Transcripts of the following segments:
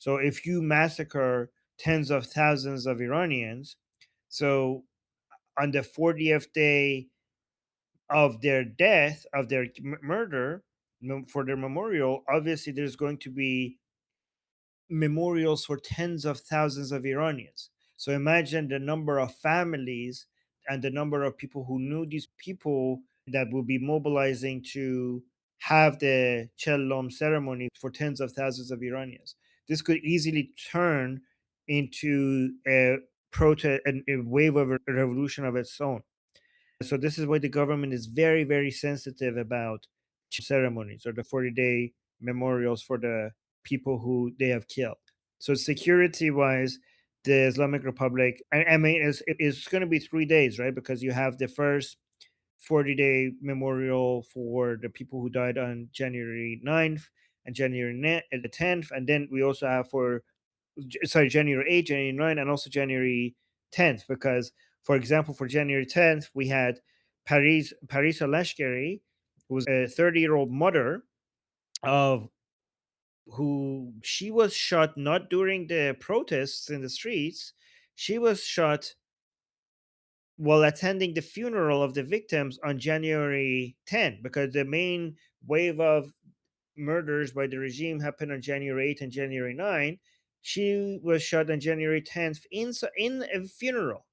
So if you massacre tens of thousands of Iranians, so on the 40th day of their death, of their murder, for their memorial, obviously there's going to be memorials for tens of thousands of Iranians. So imagine the number of families and the number of people who knew these people that will be mobilizing to have the Chelom ceremony for tens of thousands of Iranians. This could easily turn into a protest and a wave of a revolution of its own. So this is why the government is very, very sensitive about ceremonies or the 40-day memorials for the people who they have killed. So security wise, the Islamic Republic, I mean, it's going to be 3 days, right? Because you have the first 40-day memorial for the people who died on January 9th and January the 10th. And then we also have January 8th, January 9th, and also January 10th. Because, for example, for January 10th, we had Parisa Lashkari, who was a 30-year-old mother of who she was shot not during the protests in the streets. She was shot while attending the funeral of the victims on January 10th, because the main wave of murders by the regime happened on January 8th and January 9th. She was shot on January 10th in a funeral.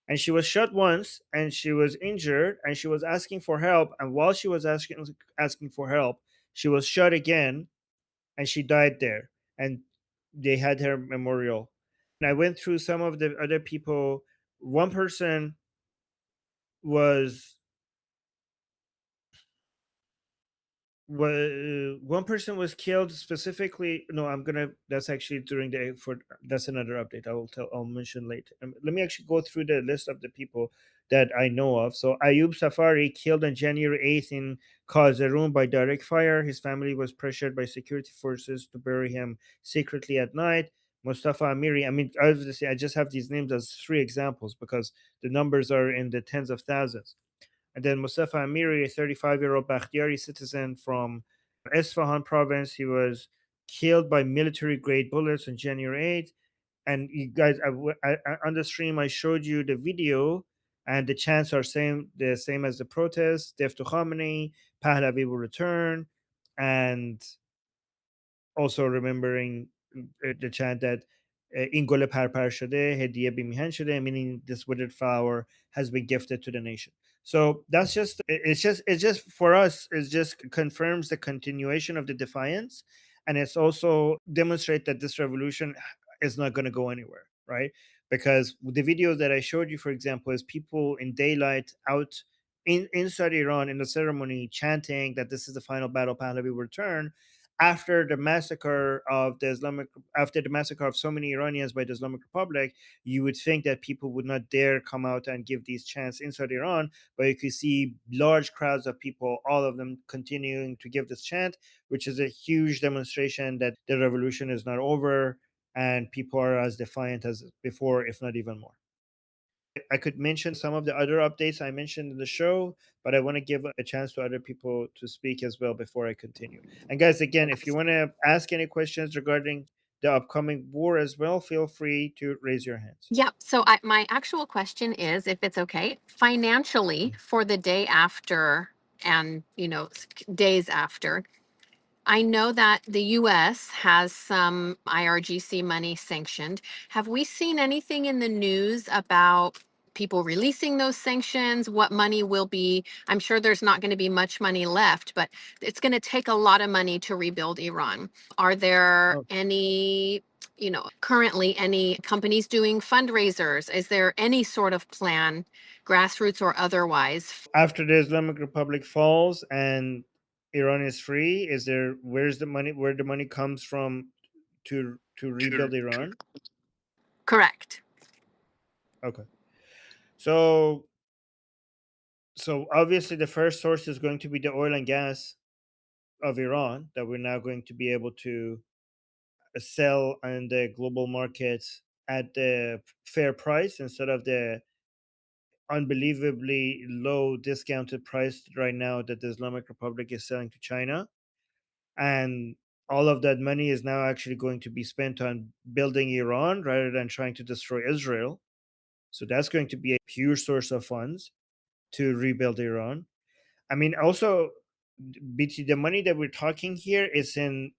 And she was shot once and she was injured and she was asking for help. And while she was asking for help, she was shot again and she died there. And they had her memorial. And I went through some of the other people. One person was one person was killed specifically. No, I'm gonna, that's actually during the, for that's another update I'll mention later. Let me actually go through the list of the people that I know of. So Ayub Safari, killed on January 8th in Kazaroon by direct fire. His family was pressured by security forces to bury him secretly at night. Mustafa Amiri, I mean, obviously I just have these names as three examples because the numbers are in the tens of thousands. And then Mustafa Amiri, a 35-year-old Bakhtiari citizen from Esfahan province, he was killed by military grade bullets on January 8th. And you guys, on the stream, I showed you the video, and the chants are the same as the protest. Death to Khamenei, Pahlavi will return, and also remembering the chant that in gol parpar shode hediye bi mihan shode, meaning this withered flower has been gifted to the nation. So that's just it's just for us, it just confirms the continuation of the defiance, and it's also demonstrate that this revolution is not going to go anywhere, right? Because the video that I showed you, for example, is people in daylight out inside Iran in the ceremony chanting that this is the final battle, Pahlavi will return, after the massacre of so many Iranians by the Islamic Republic. You would think that people would not dare come out and give these chants inside Iran, but you could see large crowds of people, all of them continuing to give this chant, which is a huge demonstration that the revolution is not over and people are as defiant as before, if not even more. I could mention some of the other updates I mentioned in the show, but I want to give a chance to other people to speak as well before I continue. And guys, again, if you want to ask any questions regarding the upcoming war as well, feel free to raise your hands. Yep. So my actual question is, if it's okay, financially for the day after and days after, I know that the US has some IRGC money sanctioned. Have we seen anything in the news about people releasing those sanctions? What money will be? I'm sure there's not going to be much money left, but it's going to take a lot of money to rebuild Iran. Are there Oh, any, currently any companies doing fundraisers? Is there any sort of plan, grassroots or otherwise? after the Islamic Republic falls and Iran is free, is there, where's the money, where the money comes from to rebuild Iran? Correct. Okay. So obviously the first source is going to be the oil and gas of Iran that we're now going to be able to sell on the global market at the fair price instead of the unbelievably low discounted price right now that the Islamic Republic is selling to China. And all of that money is now actually going to be spent on building Iran rather than trying to destroy Israel. So that's going to be a huge source of funds to rebuild Iran. I mean, also, BT, the money that we're talking here is in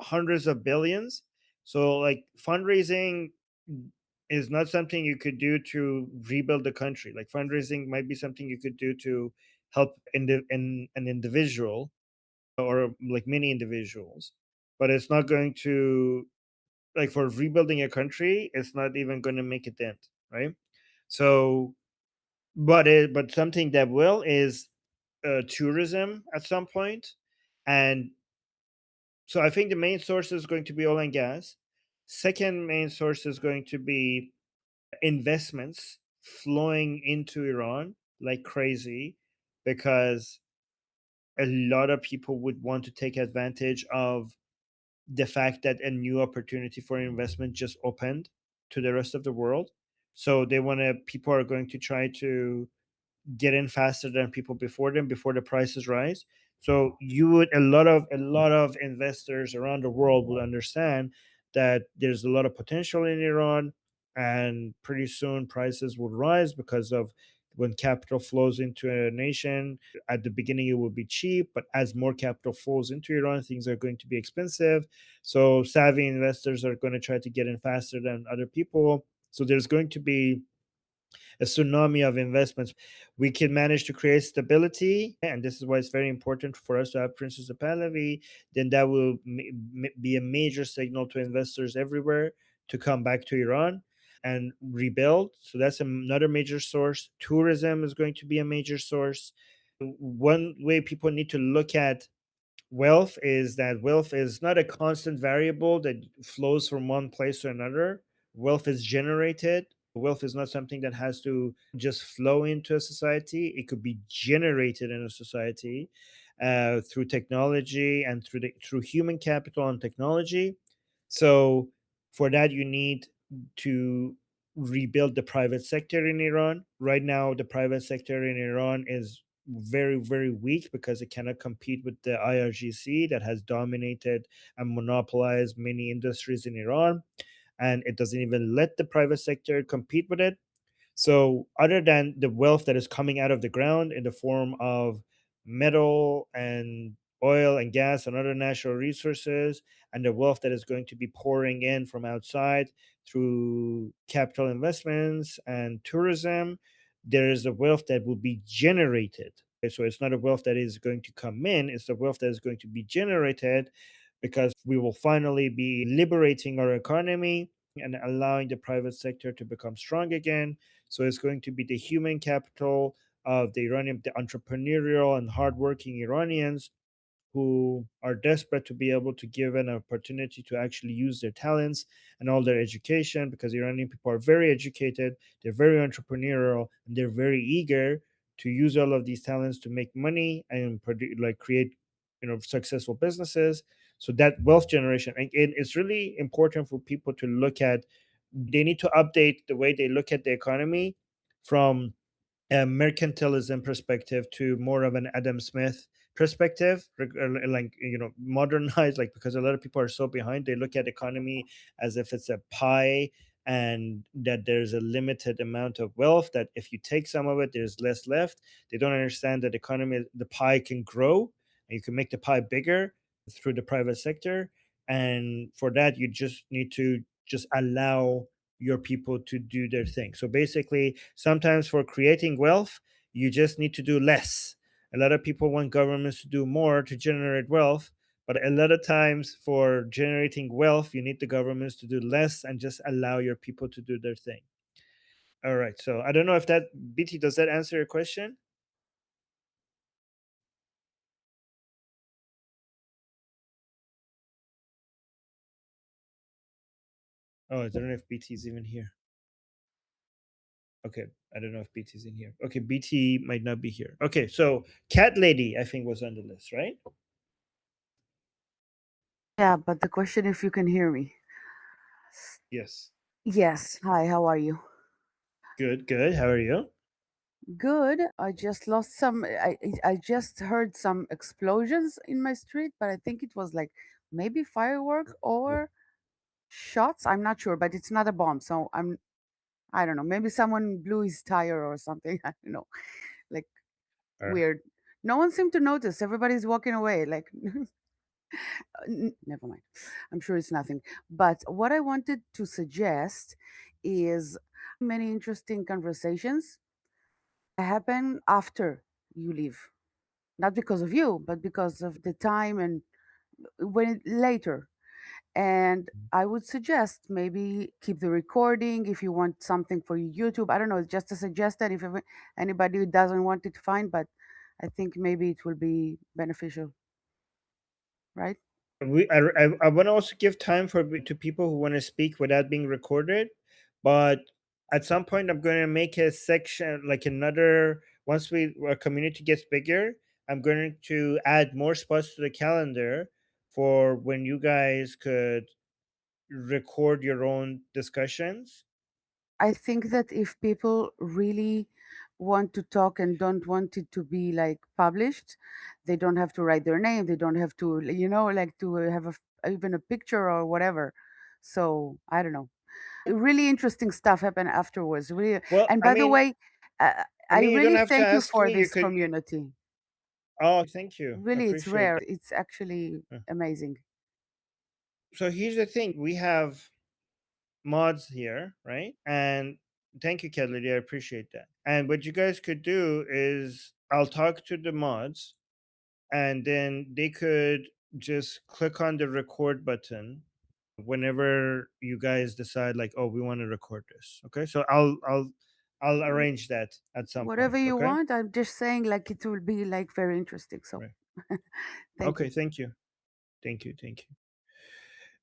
hundreds of billions. So, like, fundraising is not something you could do to rebuild the country. Like, fundraising might be something you could do to help in an individual or like many individuals, but it's not going to, like, for rebuilding a country, it's not even going to make a dent, right? So, but something that will is tourism at some point. And so I think the main source is going to be oil and gas. Second main source is going to be investments flowing into Iran like crazy, because a lot of people would want to take advantage of the fact that a new opportunity for investment just opened to the rest of the world. So they want to, people are going to try to get in faster than people before them before the prices rise. So you would, a lot of investors around the world will understand that there's a lot of potential in Iran, and pretty soon prices will rise because of when capital flows into a nation. At the beginning it will be cheap, but as more capital flows into Iran, things are going to be expensive. So savvy investors are going to try to get in faster than other people. So there's going to be a tsunami of investments. We can manage to create stability, and this is why it's very important for us to have Princess of Pahlavi. Then that will be a major signal to investors everywhere to come back to Iran and rebuild. So that's another major source. Tourism is going to be a major source. One way people need to look at wealth is that wealth is not a constant variable that flows from one place to another. Wealth is generated. Wealth is not something that has to just flow into a society. It could be generated in a society through technology and through human capital and technology. So for that, you need to rebuild the private sector in Iran. Right now, the private sector in Iran is very, very weak because it cannot compete with the IRGC that has dominated and monopolized many industries in Iran. And it doesn't even let the private sector compete with it. So, other than the wealth that is coming out of the ground in the form of metal and oil and gas and other natural resources, and the wealth that is going to be pouring in from outside through capital investments and tourism, there is a wealth that will be generated. So, it's not a wealth that is going to come in, it's the wealth that is going to be generated, because we will finally be liberating our economy and allowing the private sector to become strong again. So it's going to be the human capital of the Iranian, the entrepreneurial and hardworking Iranians who are desperate to be able to give an opportunity to actually use their talents and all their education, because Iranian people are very educated, they're very entrepreneurial, and they're very eager to use all of these talents to make money and like create, successful businesses. So that wealth generation, and it's really important for people to look at. They need to update the way they look at the economy from a mercantilism perspective to more of an Adam Smith perspective, like, modernized, like, because a lot of people are so behind, they look at economy as if it's a pie, and that there's a limited amount of wealth, that if you take some of it there's less left. They don't understand that economy, the pie can grow, and you can make the pie bigger through the private sector. And for that you just need to just allow your people to do their thing. So basically, sometimes for creating wealth, you just need to do less. A lot of people want governments to do more to generate wealth, but a lot of times for generating wealth, you need the governments to do less and just allow your people to do their thing. All right. So I don't know if that, BT, does that answer your question? Oh, I don't know if BT is even here. Okay, I don't know if BT is in here. Okay, BT might not be here. Okay, so Cat Lady, I think, was on the list, right? Yeah, but the question if you can hear me. Yes. Yes. Hi, how are you? Good, good. How are you? Good. I just lost some I just heard some explosions in my street, but I think it was like maybe fireworks or shots. I'm not sure, but it's not a bomb. So I don't know. Maybe someone blew his tire or something. I don't know. Like Uh, weird. No one seemed to notice. Everybody's walking away. Like never mind. I'm sure it's nothing. But what I wanted to suggest is many interesting conversations happen after you leave. Not because of you, but because of the time and later. And I would suggest maybe keep the recording if you want something for YouTube. I don't know, it's just a suggestion if anybody doesn't want it, fine, but I think maybe it will be beneficial, right? I want to also give time to people who want to speak without being recorded, but at some point I'm going to make a section, like another, once our community gets bigger, I'm going to add more spots to the calendar for when you guys could record your own discussions. I think that if people really want to talk and don't want it to be like published, they don't have to write their name. They don't have to, like to have even a picture or whatever. So I don't know. Really interesting stuff happened afterwards. Really, Well, and by the way, I I mean, you don't really have to thank you ask for me. You this could. community. Oh, thank you. I Really, it's appreciate rare. that. It's actually Uh, amazing. So here's the thing: we have mods here, right? And thank you, Kelly. I appreciate that. And what you guys could do is I'll talk to the mods, and then they could just click on the record button whenever you guys decide, like, oh, we want to record this. Okay, so I'll Mm, arrange that at some Whatever point. you Okay. want. I'm just saying, like, it will be like very interesting. So, Right. thank Okay. you. Thank you. Thank you. Thank you.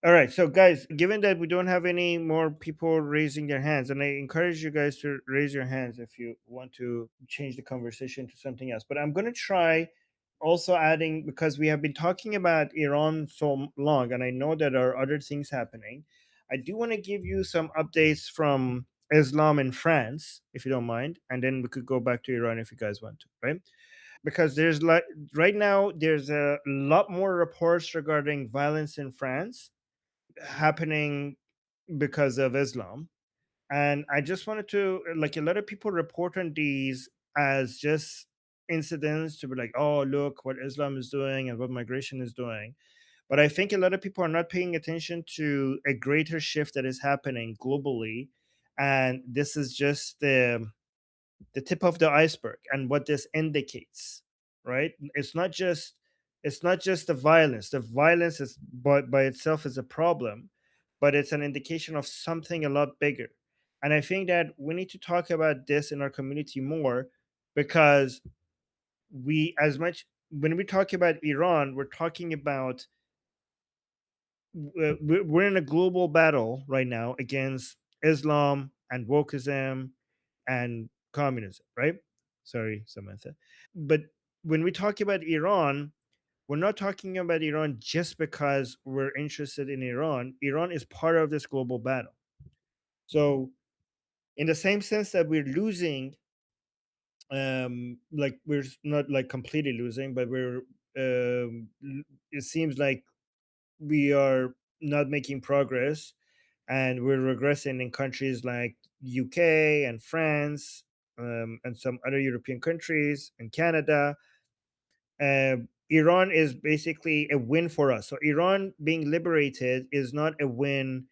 All right. So, guys, given that we don't have any more people raising their hands, and I encourage you guys to raise your hands if you want to change the conversation to something else. But I'm going to try also adding, because we have been talking about Iran so long, and I know that there are other things happening. I do want to give you some updates from Islam in France, if you don't mind, and then we could go back to Iran if you guys want to, right? Because there's like right now there's a lot more reports regarding violence in France happening because of Islam. And I just wanted to, like, a lot of people report on these as just incidents to be like, oh, look what Islam is doing and what migration is doing. But I think a lot of people are not paying attention to a greater shift that is happening globally. And this is just the tip of the iceberg and what this indicates, right? It's not just the violence. The violence is by itself is a problem, but it's an indication of something a lot bigger. And I think that we need to talk about this in our community more, because we as much when we talk about Iran, we're talking about we're in a global battle right now against Islam and wokeism and communism, right? Sorry, Samantha. But when we talk about Iran, we're not talking about Iran just because we're interested in Iran. Iran is part of this global battle. So, in the same sense that we're losing, like we're not like completely losing, but it seems like we are not making progress, and we're regressing in countries like UK and France, and some other European countries and Canada. uh, Iran is basically a win for us. So Iran being liberated is not a win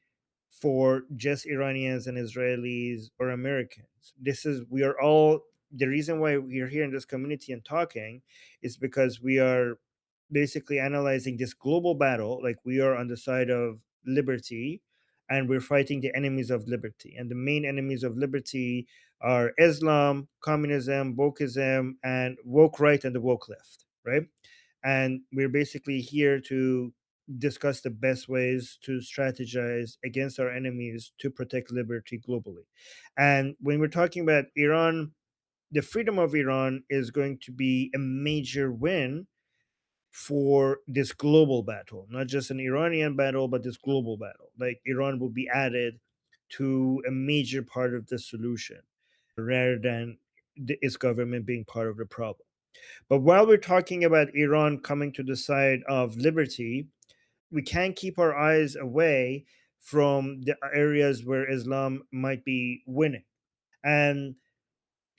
for just Iranians and Israelis or Americans. We are all, the reason why we're here in this community and talking is because we are basically analyzing this global battle. Like, we are on the side of liberty, and we're fighting the enemies of liberty. And the main enemies of liberty are Islam, communism, wokeism, and woke right and the woke left, right? And we're basically here to discuss the best ways to strategize against our enemies to protect liberty globally. And when we're talking about Iran, the freedom of Iran is going to be a major win for this global battle, not just an Iranian battle, but this global battle. Like, Iran will be added to a major part of the solution rather than its government being part of the problem. But while we're talking about Iran coming to the side of liberty, we can't keep our eyes away from the areas where Islam might be winning. And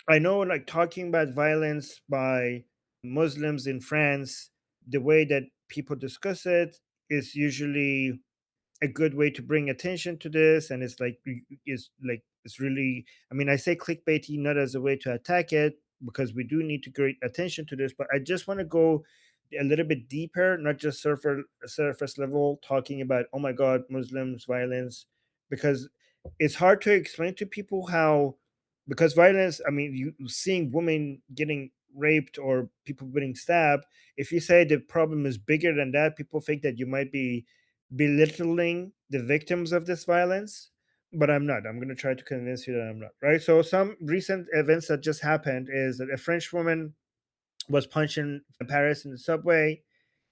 I know, like, talking about violence by Muslims in France, the way that people discuss it is usually a good way to bring attention to this, and it's really, I mean, I say clickbaity not as a way to attack it, because we do need to create attention to this, but I just want to go a little bit deeper, not just surface level talking about, oh my god, Muslims violence, because it's hard to explain to people how, because violence, I mean, you seeing women getting raped or people getting stabbed, if you say the problem is bigger than that, people think that you might be belittling the victims of this violence, but I'm not. I'm going to try to convince you that I'm not, right? So some recent events that just happened is that a French woman was punched in Paris in the subway.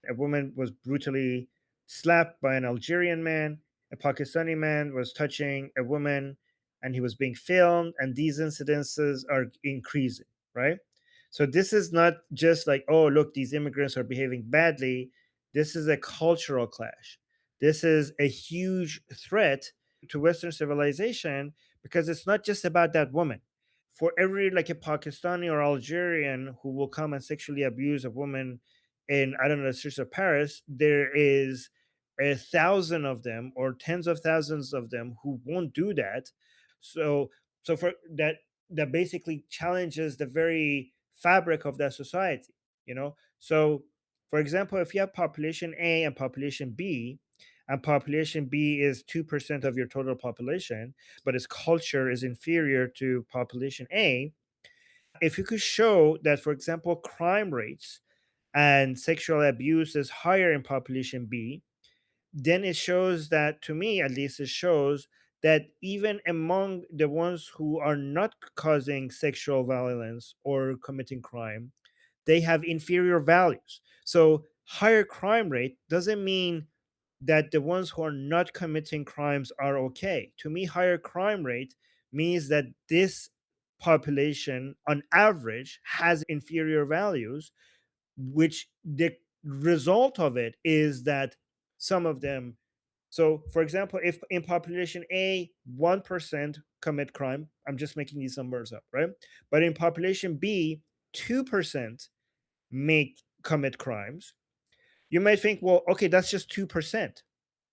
A woman was brutally slapped by an Algerian man. A Pakistani man was touching a woman and he was being filmed. And these incidences are increasing, right? So this is not just like, oh, look, these immigrants are behaving badly. This is a cultural clash. This is a huge threat to Western civilization, because it's not just about that woman. For every, like, a Pakistani or Algerian who will come and sexually abuse a woman in, I don't know, the streets of Paris, there is 1,000 of them or tens of thousands of them who won't do that. So for that, that basically challenges the very fabric of that society, you know. So for example, if you have population A and population B, and population B is 2% of your total population, but its culture is inferior to population A, if you could show that, for example, crime rates and sexual abuse is higher in population B, then it shows that, to me at least, it shows that even among the ones who are not causing sexual violence or committing crime, they have inferior values. So higher crime rate doesn't mean that the ones who are not committing crimes are okay. To me, higher crime rate means that this population on average has inferior values, which the result of it is that some of them, so for example, if in population A 1% commit crime, I'm just making these numbers up, right? But in population B 2% make commit crimes, you might think, well, okay, that's just 2%.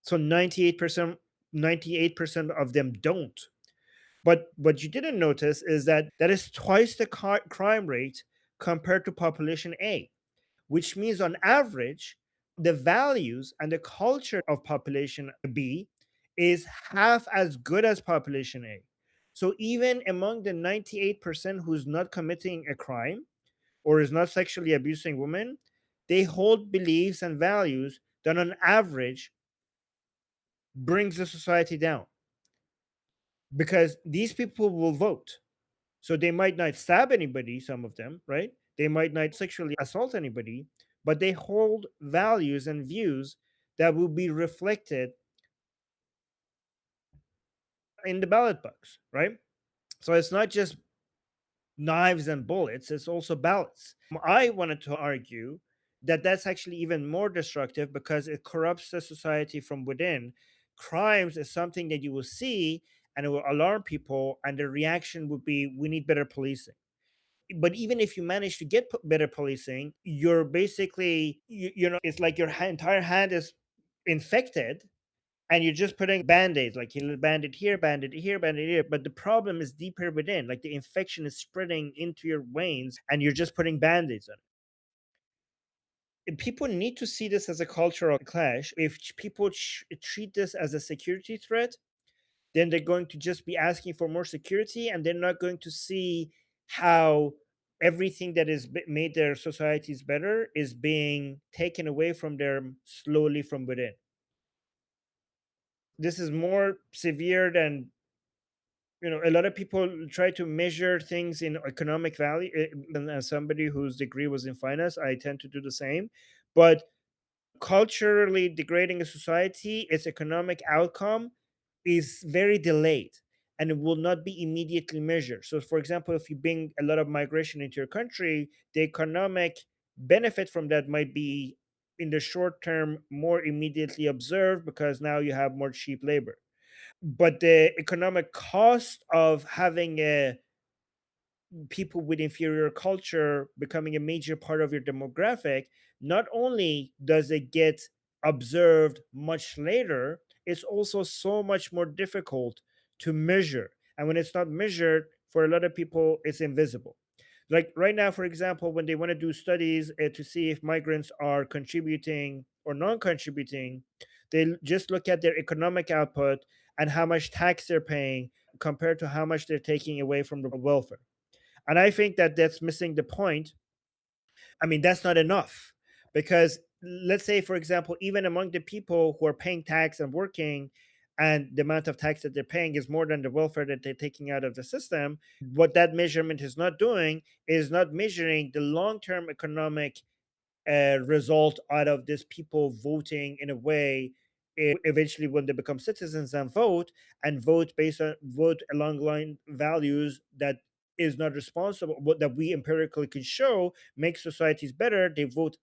So 98% of them don't. But what you didn't notice is that that is twice the crime rate compared to population A, which means on average, the values and the culture of population B is half as good as population A. So even among the 98% who's not committing a crime or is not sexually abusing women, they hold beliefs and values that on average brings the society down, because these people will vote. So they might not stab anybody, some of them, right? They might not sexually assault anybody, but they hold values and views that will be reflected in the ballot box, right? So it's not just knives and bullets, it's also ballots. I wanted to argue that that's actually even more destructive because it corrupts the society from within. Crimes is something that you will see and it will alarm people, and the reaction would be, we need better policing. But even if you manage to get better policing, you're basically, it's like your entire hand is infected, and you're just putting band-aids, like you banded here, banded here, banded here, but the problem is deeper within, like the infection is spreading into your veins and you're just putting band-aids on it. And people need to see this as a cultural clash. If people treat this as a security threat, then they're going to just be asking for more security, and they're not going to see how everything that is made their societies better is being taken away from them slowly from within. This is more severe than, a lot of people try to measure things in economic value. And as somebody whose degree was in finance, I tend to do the same. But culturally degrading a society, its economic outcome is very delayed and it will not be immediately measured. So, for example, if you bring a lot of migration into your country, the economic benefit from that might be in the short term more immediately observed because now you have more cheap labor. But the economic cost of having a people with inferior culture becoming a major part of your demographic, not only does it get observed much later, it's also so much more difficult to measure. And when it's not measured, for a lot of people, it's invisible. Like right now, for example, when they want to do studies to see if migrants are contributing or non contributing, they just look at their economic output and how much tax they're paying compared to how much they're taking away from the welfare. And I think that that's missing the point. I mean, that's not enough because let's say, for example, even among the people who are paying tax and working, and the amount of tax that they're paying is more than the welfare that they're taking out of the system. What that measurement is not doing is not measuring the long term economic result out of this people voting in a way eventually when they become citizens and vote based on vote along line values that is not responsible what that we empirically can show make societies better. They vote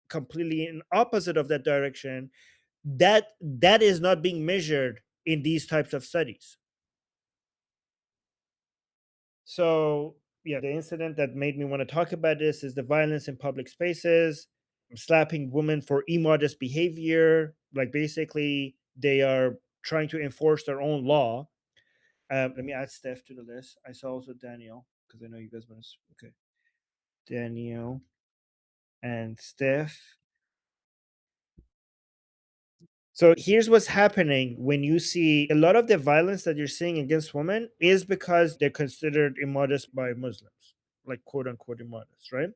completely in opposite of that direction. That is not being measured in these types of studies. So, yeah, the incident that made me want to talk about this is the violence in public spaces, slapping women for immodest behavior. Like, basically, they are trying to enforce their own law. Let me add Steph to the list. I saw also Daniel, because I know you guys want to. Okay. Daniel and Steph. So here's what's happening when you see a lot of the violence that you're seeing against women is because they're considered immodest by Muslims, like quote unquote immodest, right?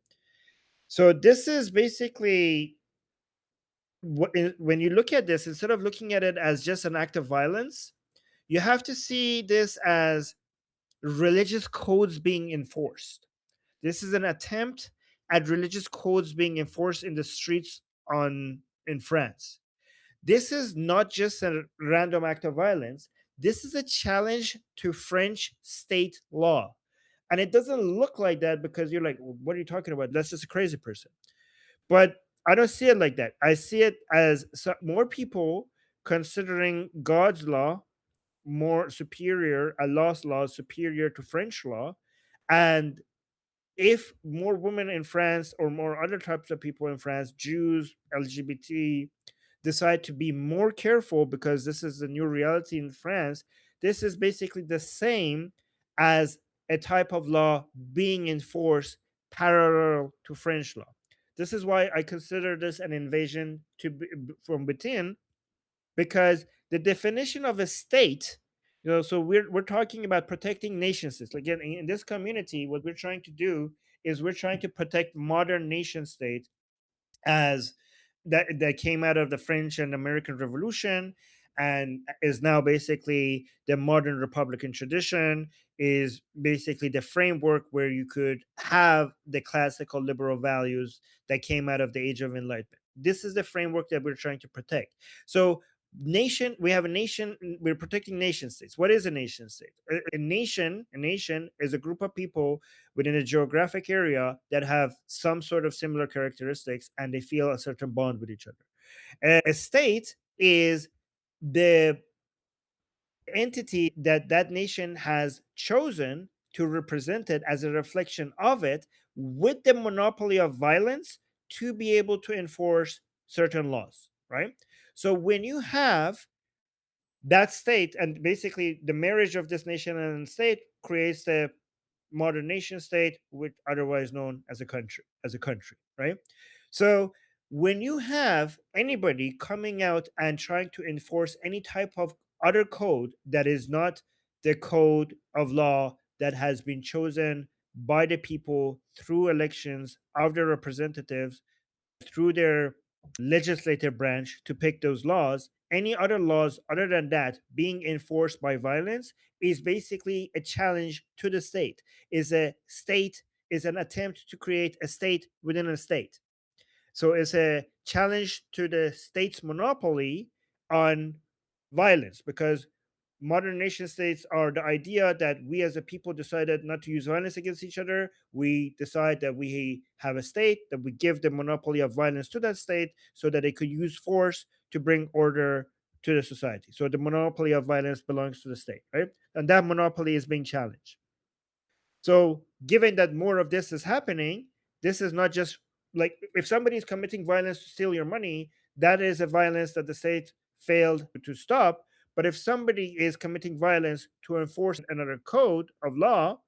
So this is basically when you look at this, instead of looking at it as just an act of violence, you have to see this as religious codes being enforced. This is an attempt at religious codes being enforced in the streets on in France. This is not just a random act of violence. This is a challenge to French state law. And it doesn't look like that because you're like, what are you talking about? That's just a crazy person. But I don't see it like that. I see it as more people considering God's law more superior, Allah's law superior to French law. And if more women in France or more other types of people in France, Jews, LGBT, decide to be more careful because this is the new reality in France, this is basically the same as a type of law being enforced parallel to French law. This is why I consider this an invasion from within, because the definition of a state, so we're talking about protecting nation states. Again, in this community, what we're trying to do is we're trying to protect modern nation states as that came out of the French and American Revolution and is now basically the modern Republican tradition, is basically the framework where you could have the classical liberal values that came out of the Age of Enlightenment. This is the framework that we're trying to protect. So we have a nation, we're protecting nation states. What is a nation state? A nation is a group of people within a geographic area that have some sort of similar characteristics and they feel a certain bond with each other. A state is the entity that that nation has chosen to represent it as a reflection of it, with the monopoly of violence to be able to enforce certain laws, right? So when you have that state, and basically the marriage of this nation and state creates the modern nation state, which otherwise known as a country, right? So when you have anybody coming out and trying to enforce any type of other code that is not the code of law that has been chosen by the people through elections of their representatives, through their legislative branch to pick those laws, any other laws other than that being enforced by violence is basically a challenge to the state. Is an attempt to create a state within a state. So it's a challenge to the state's monopoly on violence, because modern nation states are the idea that we as a people decided not to use violence against each other. We decide that we have a state, that we give the monopoly of violence to that state so that they could use force to bring order to the society. So the monopoly of violence belongs to the state, right? And that monopoly is being challenged. So, given that more of this is happening, this is not just like if somebody is committing violence to steal your money, that is a violence that the state failed to stop. But if somebody is committing violence to enforce another code of law,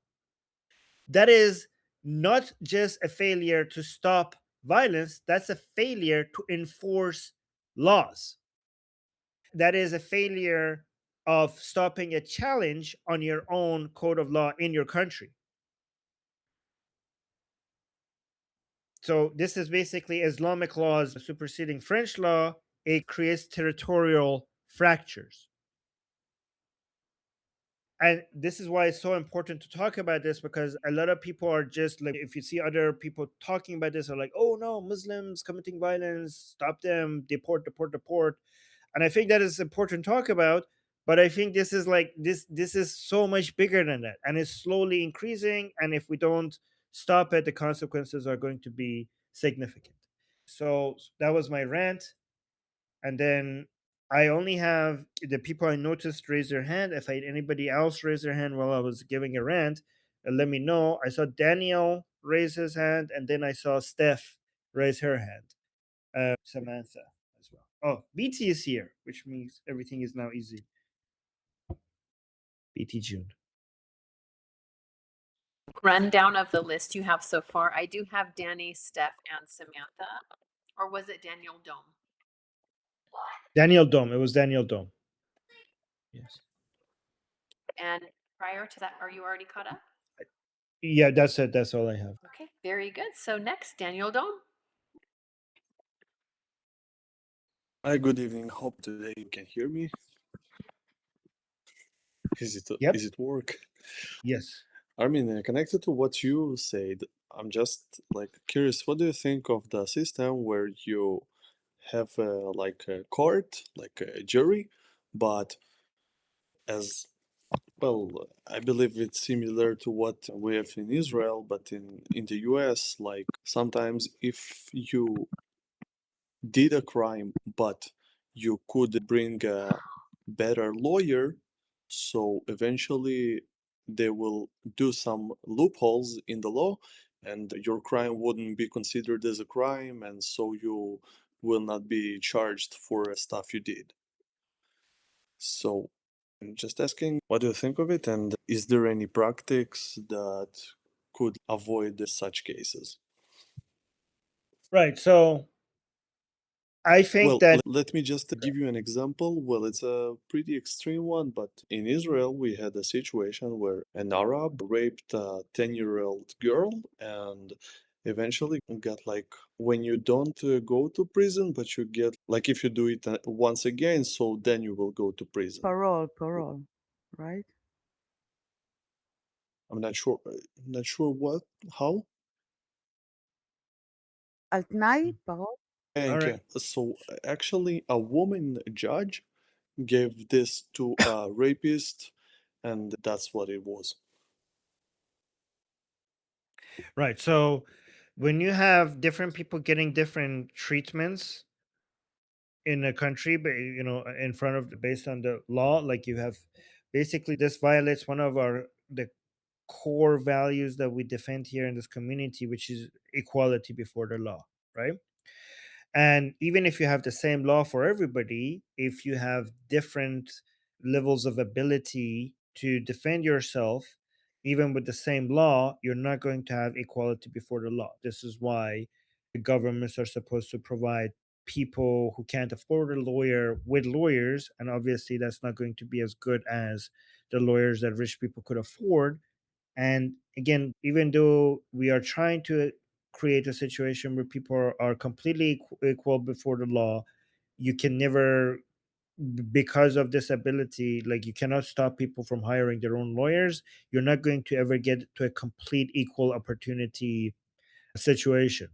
that is not just a failure to stop violence, that's a failure to enforce laws. That is a failure of stopping a challenge on your own code of law in your country. So this is basically Islamic laws superseding French law. It creates territorial fractures. And this is why it's so important to talk about this, because a lot of people are just like, if you see other people talking about this, are like, oh no, Muslims committing violence, stop them, deport, deport, deport. And I think that is important to talk about. But I think this is like this is so much bigger than that. And it's slowly increasing. And if we don't stop it, the consequences are going to be significant. So that was my rant. And then I only have the people I noticed raise their hand. If I had anybody else raise their hand while I was giving a rant, let me know. I saw Daniel raise his hand, and then I saw Steph raise her hand. Samantha as well. Oh, BT is here, which means everything is now easy. BT June. Rundown of the list you have so far. I do have Danny, Steph, and Samantha. Or was it Daniel Dome? Daniel Dome. It was Daniel Dome. Yes. And prior to that, are you already caught up? Yeah, that's it. That's all I have. Okay, very good. So next, Daniel Dome. Hi, good evening. Hope today you can hear me. Yep. Is it work? Yes. Armin, connected to what you said, I'm just like curious, what do you think of the system where you have like a court, like a jury, but as well, I believe it's similar to what we have in Israel, but in the US, like sometimes if you did a crime, but you could bring a better lawyer, so eventually they will do some loopholes in the law, and your crime wouldn't be considered as a crime, and so you will not be charged for stuff you did. So I'm just asking, what do you think of it, and is there any practice that could avoid such cases? Right. So I think Well, that let me just give you an example. Well, it's a pretty extreme one, but in Israel, we had a situation where an Arab raped a 10-year-old girl and eventually got like, when you don't go to prison, but you get like, if you do it once again, so then you will go to prison. Parole, right? I'm not sure what, how? Al tnai, parole. all Thank right. you. So actually, a woman judge gave this to a rapist, and that's what it was. Right. So when you have different people getting different treatments in a country, but in front of based on the law, like you have basically this violates one of our the core values that we defend here in this community, which is equality before the law, right? And even if you have the same law for everybody, if you have different levels of ability to defend yourself, even with the same law, you're not going to have equality before the law. This is why the governments are supposed to provide people who can't afford a lawyer with lawyers. And obviously, that's not going to be as good as the lawyers that rich people could afford. And again, even though we are trying to create a situation where people are completely equal before the law, you can never, because of disability, like you cannot stop people from hiring their own lawyers. You're not going to ever get to a complete equal opportunity situation.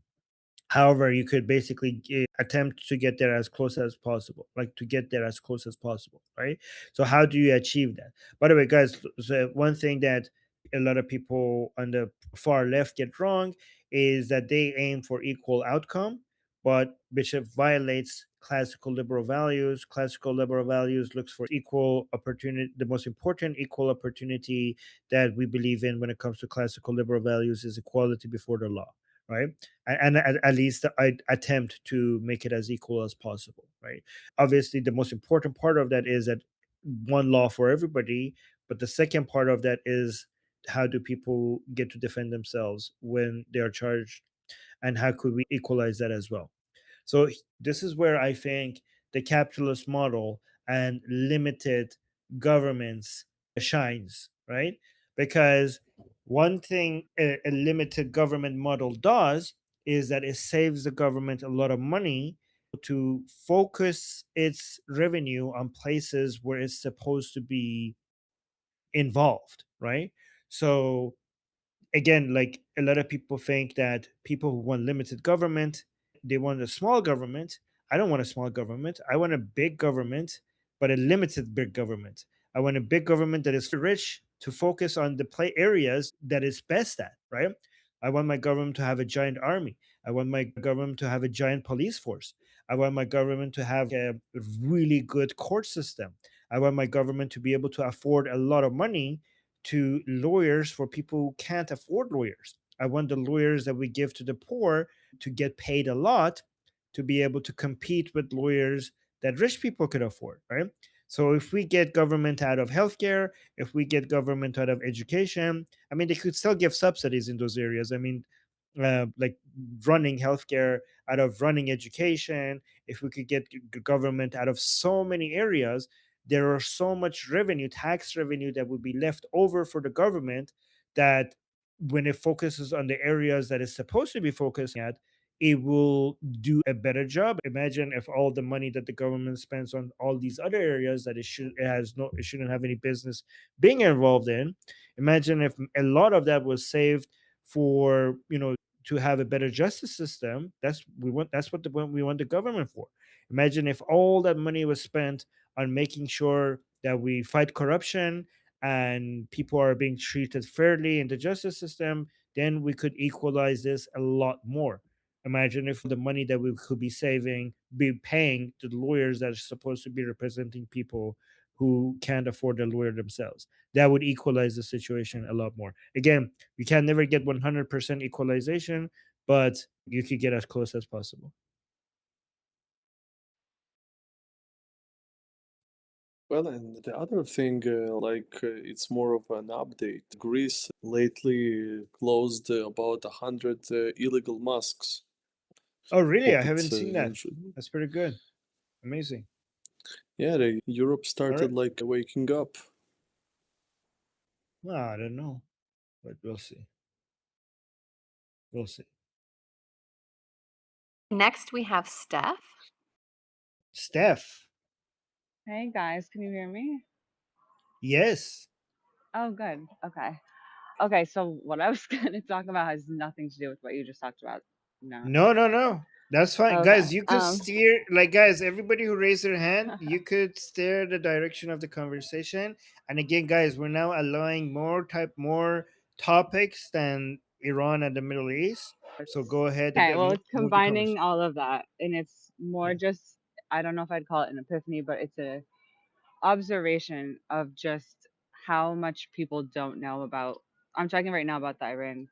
However, you could basically attempt to get there as close as possible, like to get there as close as possible, right? So, how do you achieve that? By the way, guys, so one thing that a lot of people on the far left get wrong is that they aim for equal outcome, but which violates classical liberal values. Classical liberal values looks for equal opportunity. The most important equal opportunity that we believe in when it comes to classical liberal values is equality before the law, right? And at least I attempt to make it as equal as possible, right? Obviously, the most important part of that is that one law for everybody, but the second part of that is how do people get to defend themselves when they are charged, and how could we equalize that as well? So this is where I think the capitalist model and limited governments shines, right? Because one thing a limited government model does is that it saves the government a lot of money to focus its revenue on places where it's supposed to be involved, right? So again, like a lot of people think that people who want limited government, they want a small government. I don't want a small government. I want a big government, but a limited big government. I want a big government that is rich to focus on the play areas that is best at, right? I want my government to have a giant army. I want my government to have a giant police force. I want my government to have a really good court system. I want my government to be able to afford a lot of money to lawyers for people who can't afford lawyers. I want the lawyers that we give to the poor to get paid a lot to be able to compete with lawyers that rich people could afford, right? So if we get government out of healthcare, if we get government out of education, I mean, they could still give subsidies in those areas. I mean, like running healthcare out of running education, if we could get government out of so many areas, there are so much revenue, tax revenue that would be left over for the government that when it focuses on the areas that it's supposed to be focusing at, it will do a better job. Imagine if all the money that the government spends on all these other areas that it shouldn't have any business being involved in. Imagine if a lot of that was saved for, to have a better justice system. That's what we want the government for. Imagine if all that money was spent on making sure that we fight corruption and people are being treated fairly in the justice system, then we could equalize this a lot more. Imagine if the money that we could be saving be paying to the lawyers that are supposed to be representing people who can't afford a lawyer themselves. That would equalize the situation a lot more. Again, we can never get 100% equalization, but you could get as close as possible. Well, and the other thing, it's more of an update. Greece lately closed about 100 illegal mosques. Oh, really? I Hope haven't it's seen that. interesting. That's pretty good. Amazing. Yeah, Europe All started right. like waking up. Well, I don't know, but we'll see. We'll see. Next, we have Steph. Steph. Hey guys, can you hear me? Yes. Oh, good. Okay. Okay, so what I was going to talk about has nothing to do with what you just talked about. No. No, no, no. That's fine. Okay. Guys, you could steer, like, guys, everybody who raised their hand, you could steer the direction of the conversation. And again, guys, we're now allowing more topics than Iran and the Middle East. So go ahead and Okay, well, it's move the combining conversation. all of that, and it's more Yeah. just, I don't know if I'd call it an epiphany, but it's a observation of just how much people don't know about. I'm talking right now about the Iran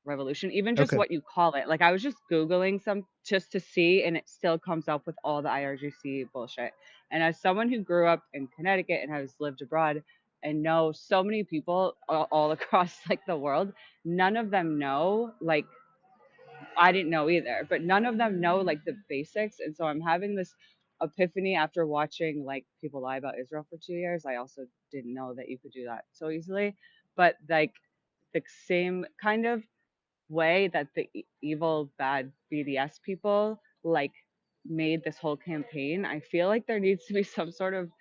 revolution, even just Okay. what you call it. Like I was just Googling some just to see, and it still comes up with all the IRGC bullshit. And as someone who grew up in Connecticut and has lived abroad and know so many people all across like the world, none of them know like I didn't know either, but none of them know like the basics. And so I'm having this epiphany after watching like people lie about Israel for 2 years. I also didn't know that you could do that so easily. But like the same kind of way that the evil, bad BDS people like made this whole campaign, I feel like there needs to be some sort of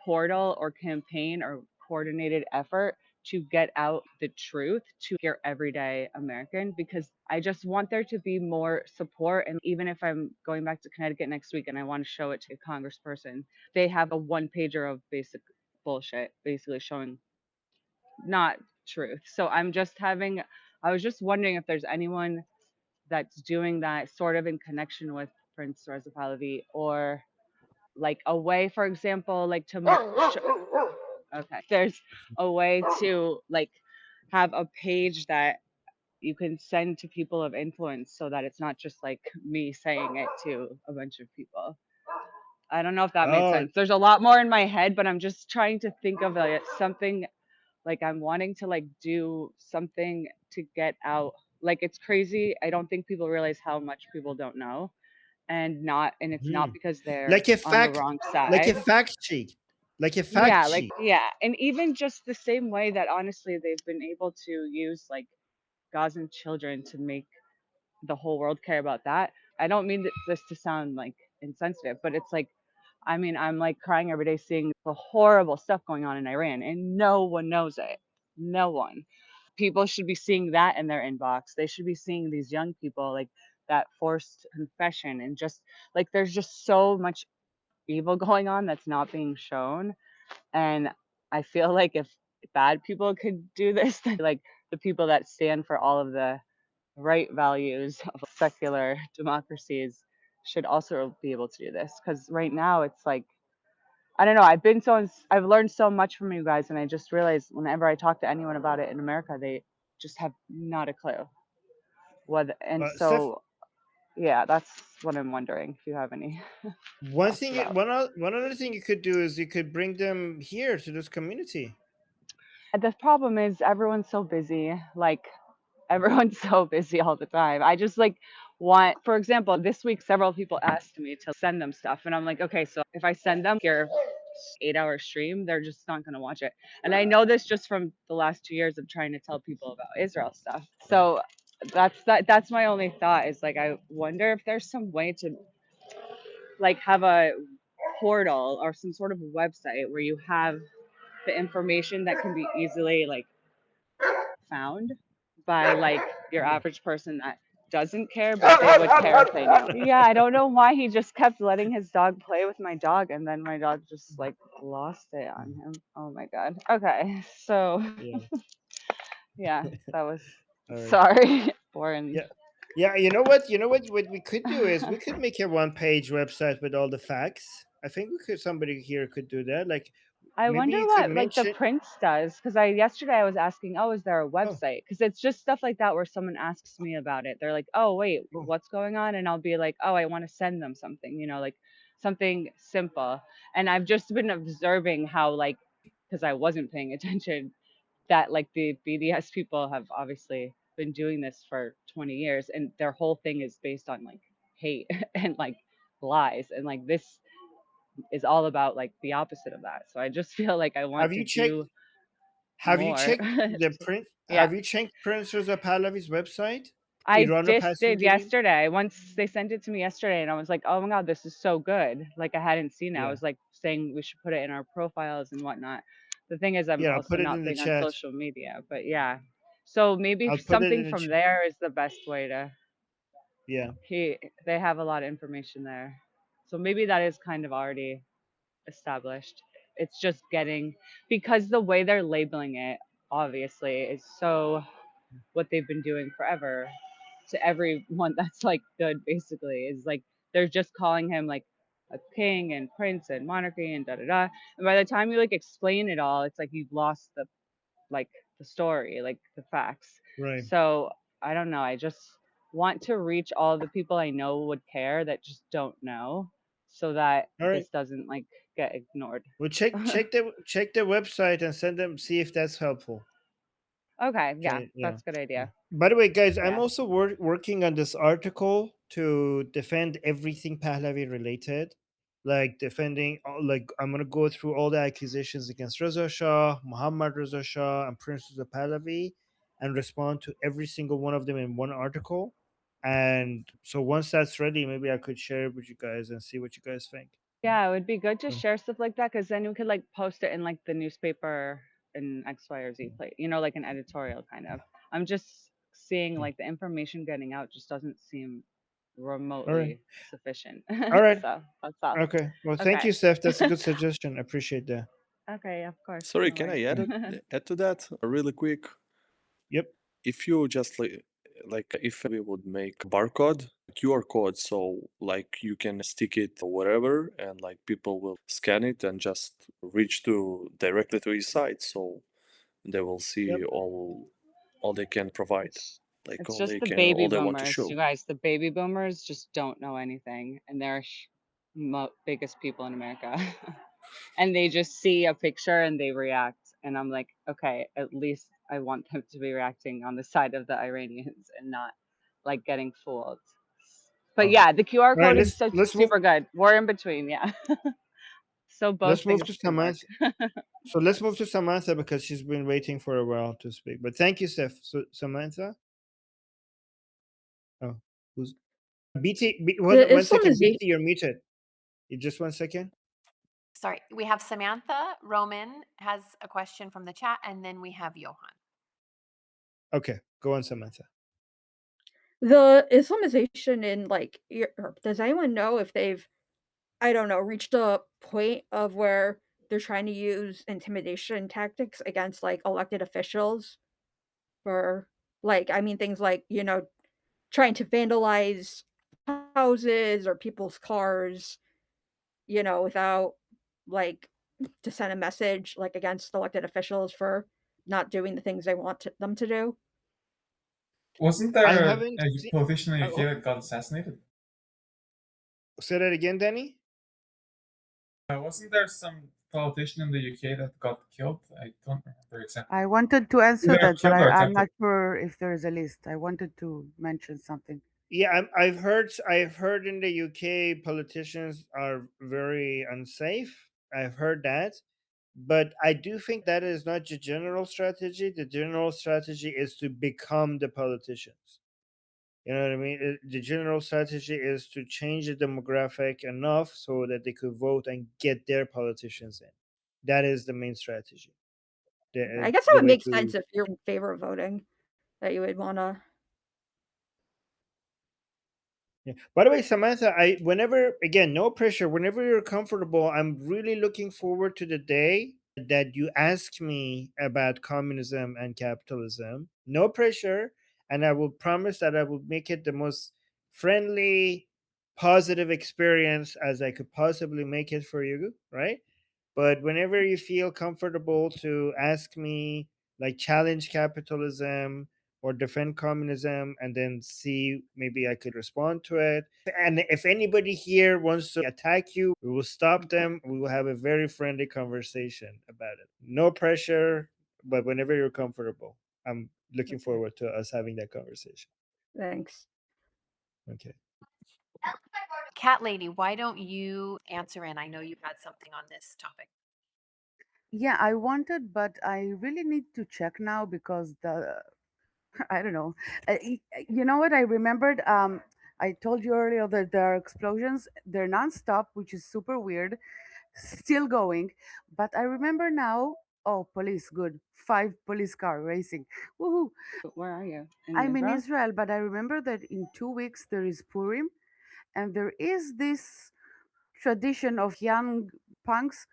portal or campaign or coordinated effort to get out the truth to your everyday American, because I just want there to be more support. And even if I'm going back to Connecticut next week and I want to show it to a congressperson, they have a one pager of basic bullshit, basically showing not truth. So I was just wondering if there's anyone that's doing that sort of in connection with Prince Reza Pahlavi, or like a way, for example, like to okay, there's a way to like have a page that you can send to people of influence so that it's not just like me saying it to a bunch of people. I don't know if that made Oh, sense. There's a lot more in my head, but I'm just trying to think of something, like I'm wanting to like do something to get out. Like it's crazy. I don't think people realize how much people don't know, and it's not mhm. because they're Like a on the fact, wrong like a side. fact sheet, like a fact Yeah, like sheet. yeah, and even just the same way that honestly they've been able to use like Gazan children to make the whole world care about that. I don't mean this to sound like insensitive, but it's like, I mean, I'm like crying every day seeing the horrible stuff going on in Iran, and no one knows it. No one. People should be seeing that in their inbox. They should be seeing these young people like that forced confession, and just like there's just so much evil going on that's not being shown. And I feel like if bad people could do this, then like the people that stand for all of the right values of secular democracies should also be able to do this. Because right now it's like, I don't know, I've learned so much from you guys, and I just realized whenever I talk to anyone about it in America, they just have not a clue what. And Steph, so yeah, that's what I'm wondering if you have any one thoughts thing, about. one other thing you could do is you could bring them here to this community. The problem is everyone's so busy. Like everyone's so busy all the time. I just like want, for example, this week several people asked me to send them stuff, and I'm like, okay, so if I send them your 8-hour stream, they're just not going to watch it. And I know this just from the last 2 years of trying to tell people about Israel stuff. So that's my only thought, is like I wonder if there's some way to like have a portal or some sort of website where you have the information that can be easily like found by like your Yeah. average person that doesn't care, but they would care if they knew. Yeah, I don't know why he just kept letting his dog play with my dog, and then my dog just like lost it on him. Oh my god. Okay, so Yeah. yeah, that was All right. sorry. Boring. Yeah. Yeah, you know what? You know what we could do is we could make a one-page website with all the facts. I think we could somebody here could do that. Like I maybe wonder you could what like the mention prince does, because I yesterday I was asking, oh, is there a oh, website? Because it's just stuff like that where someone asks me about it. They're like, oh wait, oh, what's going on? And I'll be like, oh, I want to send them something, like something simple. And I've just been observing how like, because I wasn't paying attention, that like the BDS people have obviously been doing this for 20 years, and their whole thing is based on like hate and like lies, and like this is all about like the opposite of that. So I just feel like I want have to you checked do have you more. checked the print Yeah. have you checked Prince Reza Pahlavi's website? I Iran just did Pasindari? yesterday. Once they sent it to me yesterday, and I was like, oh my God, this is so good. Like I hadn't seen it. I Yeah. was like saying we should put it in our profiles and whatnot. The thing is, I'm Yeah, I'll also put it not in the big on chat. social media, but yeah. So maybe I'll put it something in the from chat. there is the best way to Yeah. they have a lot of information there. So maybe that is kind of already established. It's just getting, because the way they're labeling it obviously is so what they've been doing forever to everyone that's like good, basically is like they're just calling him like a king and prince and monarchy and da da da. And by the time you like explain it all, it's like you've lost like the story, like the facts. Right. So I don't know. I just want to reach all the people I know would care that just don't know, so that All right. this doesn't like get ignored. Well, check the website and send them. See if that's helpful. Okay, yeah, Okay. Yeah. that's a good Yeah. idea. By the way, guys, I'm Yeah. also working on this article to defend everything Pahlavi related, like defending. Like I'm gonna go through all the accusations against Reza Shah, Muhammad Reza Shah, and Prince Reza Pahlavi, and respond to every single one of them in one article. And so once that's ready, maybe I could share it with you guys and see what you guys think. Yeah, it would be good to So, share stuff like that, because then we could like post it in like the newspaper an X, Y, or Z plate, like an editorial kind of. I'm just seeing like the information getting out just doesn't seem All right. remotely sufficient. All right. So that's all. Okay. Well, thank Okay. you, Steph. That's a good suggestion. I appreciate that. Okay, of course. Sorry, No can I worries. Yeah. add to that really quick? Yep. If you just like if we would make barcode QR code, so like you can stick it wherever, and like people will scan it and just reach to directly to his site, so they will see Yep. all they can provide, It's like it's all just they the can baby all they want to boomers, show. you guys. The baby boomers just don't know anything, and they're biggest people in America. And they just see a picture and they react, and I'm like, okay, at least I want them to be reacting on the side of the Iranians and not like getting fooled. But Oh. yeah, the QR All right. code is Let's so let's move. super good. We're in between, yeah. So both Let's move things to can work. Samantha. So let's move to Samantha because she's been waiting for a while to speak. But thank you, Steph. So Samantha. Oh, who's BT? Hold The on 1 second. Islamization. BT, you're muted. Just 1 second. Sorry, we have Samantha. Roman has a question from the chat, and then we have Johan. Okay, go on, Samantha. The Islamization in like Europe. Does anyone know if they've, I don't know, reached a point of where they're trying to use intimidation tactics against like elected officials for like, I mean, things like, trying to vandalize houses or people's cars, without like to send a message like against elected officials for not doing the things they want them to do. Wasn't I there haven't a seen. politician in the UK Oh, that got assassinated? say that again, Danny. Wasn't there some politician in the UK that got killed? I don't remember exactly. I wanted to answer Either that, but killed or I'm attempted. not sure if there is a list. I wanted to mention something. Yeah, I've heard in the UK politicians are very unsafe. I've heard that, but I do think that is not the general strategy. The general strategy is to become the politicians. You know what I mean? The general strategy is to change the demographic enough so that they could vote and get their politicians in. That is the main strategy. I guess that The would way make to. sense if you're in favor of voting, that you would want to. Yeah. By the way, Samantha, I whenever again, no pressure. Whenever you're comfortable, I'm really looking forward to the day that you ask me about communism and capitalism. No pressure, and I will promise that I will make it the most friendly, positive experience as I could possibly make it for you, right? But whenever you feel comfortable to ask me, like challenge capitalism or defend communism, and then see maybe I could respond to it. And if anybody here wants to attack you, we will stop them. We will have a very friendly conversation about it. No pressure, but whenever you're comfortable, I'm looking Okay, forward to us having that conversation. thanks. Okay. Cat Lady, why don't you answer in? I know you had something on this topic. Yeah, I wanted, but I really need to check now because I don't know. You know what? I remembered. I told you earlier that there are explosions. They're nonstop, which is super weird. Still going, but I remember now. Oh, police! Good. 5 police car racing. Woohoo! Where are you? In I'm in Israel? Israel, but I remember that in 2 weeks there is Purim, and there is this tradition of young punks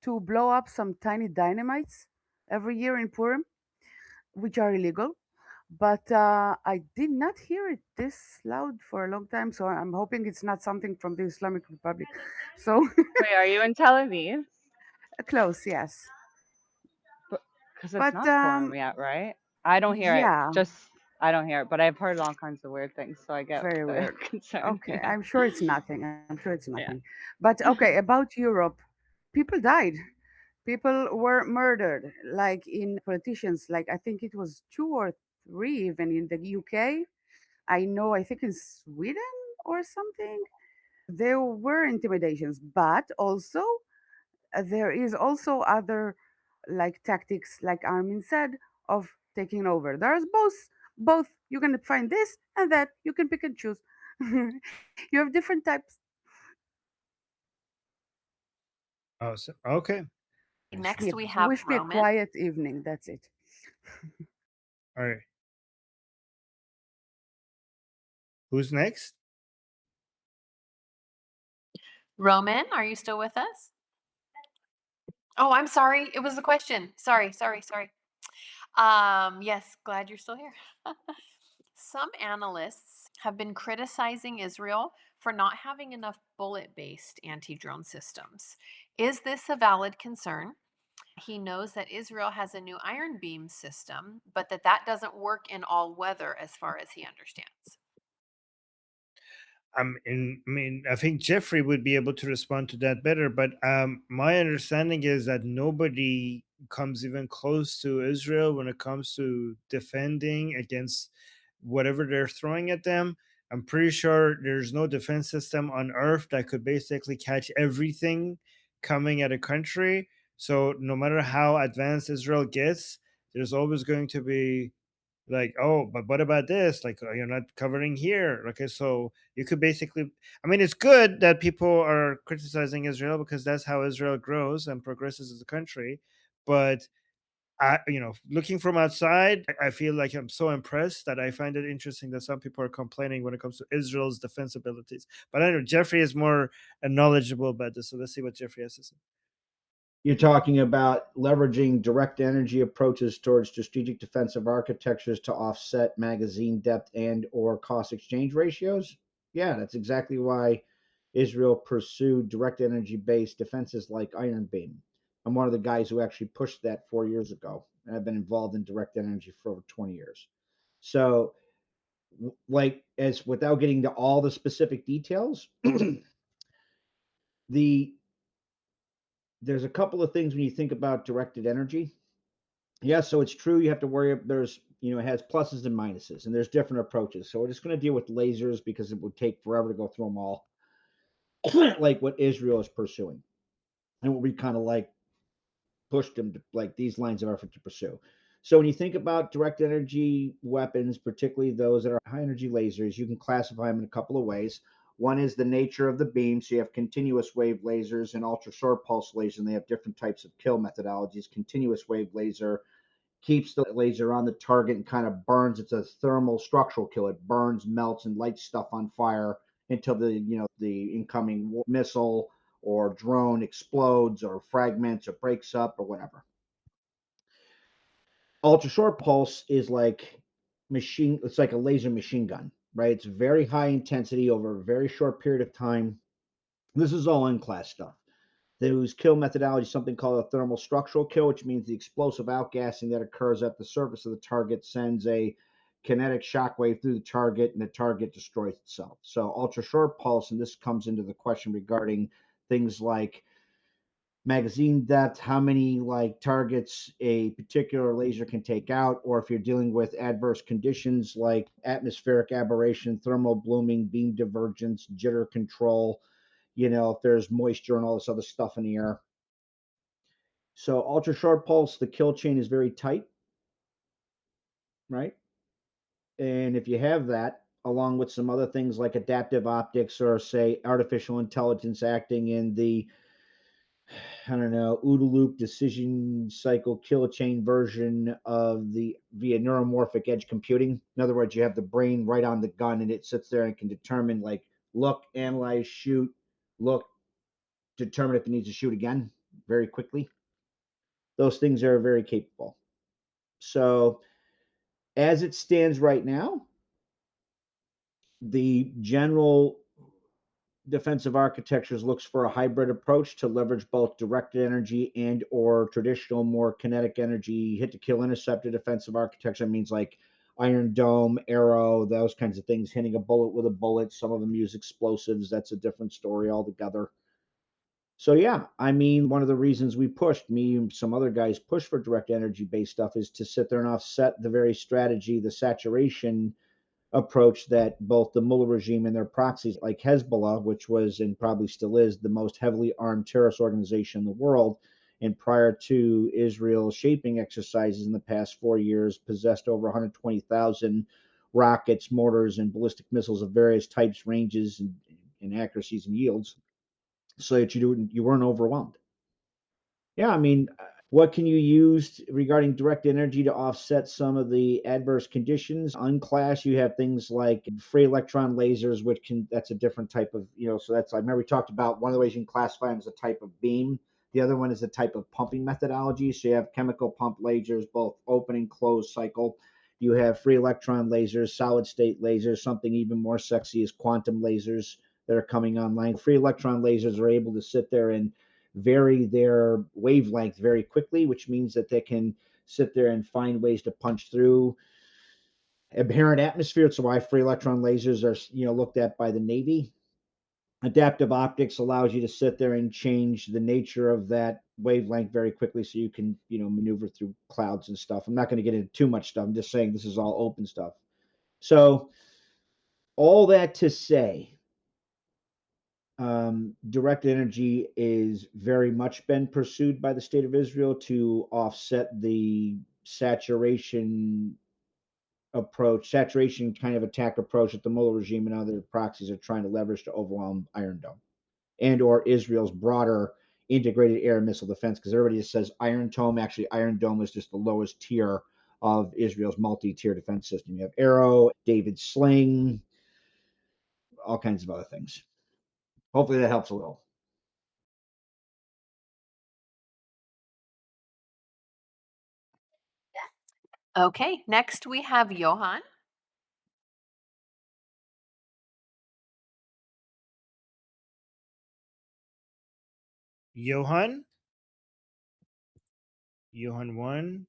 to blow up some tiny dynamites every year in Purim, which are illegal. But I did not hear it this loud for a long time, so I'm hoping it's not something from the Islamic Republic. So Wait, are you in Tel Aviv? close, yes. Because it's But not Purim yet, right? I don't hear it. yeah, Just I don't hear it, but I've heard all kinds of weird things, so I get very the weird. concern. Okay, Yeah, I'm sure it's nothing. I'm sure it's yeah. nothing. But okay, about Europe, people died. People were murdered, like in politicians. Like I think it was 2 or 3, even in the UK. I know. I think in Sweden or something. There were intimidations, but also there is also other like tactics, like Armin said, of taking over. There's both. You can find this and that. You can pick and choose. You have different types. Awesome. Okay. Next, we have Wish me a Roman. quiet evening. That's it. All right. Who's next? Roman, are you still with us? Oh, I'm sorry. It was the question. Sorry, sorry, sorry. Yes, glad you're still here. Some analysts have been criticizing Israel for not having enough bullet based anti drone systems. Is this a valid concern? He knows that Israel has a new iron beam system, but that doesn't work in all weather as far as he understands. I think Jeffrey would be able to respond to that better. But my understanding is that nobody comes even close to Israel when it comes to defending against whatever they're throwing at them. I'm pretty sure there's no defense system on earth that could basically catch everything coming at a country. So no matter how advanced Israel gets, there's always going to be like, oh, but what about this, like, you're not covering here. Okay, so you could basically, I mean, it's good that people are criticizing Israel because that's how Israel grows and progresses as a country. But looking from outside, I feel like I'm so impressed that I find it interesting that some people are complaining when it comes to Israel's defense abilities. But I know Jeffrey is more knowledgeable about this, so let's see what Jeffrey has to say. You're talking about leveraging direct energy approaches towards strategic defensive architectures to offset magazine depth and or cost exchange ratios. Yeah, that's exactly why Israel pursued direct energy based defenses like Iron Beam. I'm one of the guys who actually pushed that 4 years ago, and I've been involved in direct energy for over 20 years. So, like, as without getting to all the specific details, the there's a couple of things when you think about directed energy. Yeah, so it's true. You have to worry. There's, it has pluses and minuses, and there's different approaches. So we're just going to deal with lasers because it would take forever to go through them all, like what Israel is pursuing, and what we kind of like pushed them to, like these lines of effort to pursue. So when you think about direct energy weapons, particularly those that are high energy lasers, you can classify them in a couple of ways. One is the nature of the beam. So you have continuous wave lasers and ultra short pulse lasers, and they have different types of kill methodologies. Continuous wave laser keeps the laser on the target and kind of burns. It's a thermal structural kill. It burns, melts, and lights stuff on fire until the incoming missile or drone explodes or fragments or breaks up or whatever. Ultra short pulse is like it's like a laser machine gun, right? It's very high intensity over a very short period of time. This is all in class stuff. Those kill methodology is something called a thermal structural kill, which means the explosive outgassing that occurs at the surface of the target sends a kinetic shockwave through the target, and the target destroys itself. So ultra short pulse, and this comes into the question regarding things like magazine depth, how many like targets a particular laser can take out, or if you're dealing with adverse conditions like atmospheric aberration, thermal blooming, beam divergence, jitter control, if there's moisture and all this other stuff in the air. So ultra short pulse, the kill chain is very tight, right? And if you have that, along with some other things like adaptive optics or say artificial intelligence acting in the, I don't know, OODA loop decision cycle kill chain version of the via neuromorphic edge computing. In other words, you have the brain right on the gun and it sits there and can determine like look, analyze, shoot, look, determine if it needs to shoot again very quickly. Those things are very capable. So as it stands right now, the general defensive architectures looks for a hybrid approach to leverage both directed energy and or traditional more kinetic energy hit to kill interceptor defensive architecture. It means like Iron Dome, Arrow, those kinds of things, hitting a bullet with a bullet. Some of them use explosives. That's a different story altogether. So yeah, I mean, one of the reasons we pushed, me and some other guys push for direct energy based stuff, is to sit there and offset the very strategy, the saturation approach that both the Mullah regime and their proxies like Hezbollah, which was and probably still is the most heavily armed terrorist organization in the world, and prior to Israel's shaping exercises in the past 4 years, possessed over 120,000 rockets, mortars, and ballistic missiles of various types, ranges, and accuracies and yields, so that you weren't overwhelmed. Yeah, I mean, what can you use regarding direct energy to offset some of the adverse conditions? Unclash, you have things like free electron lasers, which can, that's a different type of, so that's, I remember we talked about one of the ways you can classify them as a type of beam. The other one is a type of pumping methodology. So you have chemical pump lasers, both open and closed cycle. You have free electron lasers, solid state lasers, something even more sexy is quantum lasers that are coming online. Free electron lasers are able to sit there and vary their wavelength very quickly, which means that they can sit there and find ways to punch through inherent atmosphere. It's why free electron lasers are, looked at by the Navy. Adaptive optics allows you to sit there and change the nature of that wavelength very quickly so you can, maneuver through clouds and stuff. I'm not going to get into too much stuff. I'm just saying this is all open stuff. So all that to say, direct energy is very much been pursued by the state of Israel to offset the saturation kind of attack approach that the Mullah regime and other proxies are trying to leverage to overwhelm Iron Dome and or Israel's broader integrated air and missile defense. Because everybody just says Iron Dome. Actually, Iron Dome is just the lowest tier of Israel's multi-tier defense system. You have Arrow, David Sling, all kinds of other things. Hopefully that helps a little. Okay, next we have Johan. Johan? Johan 1?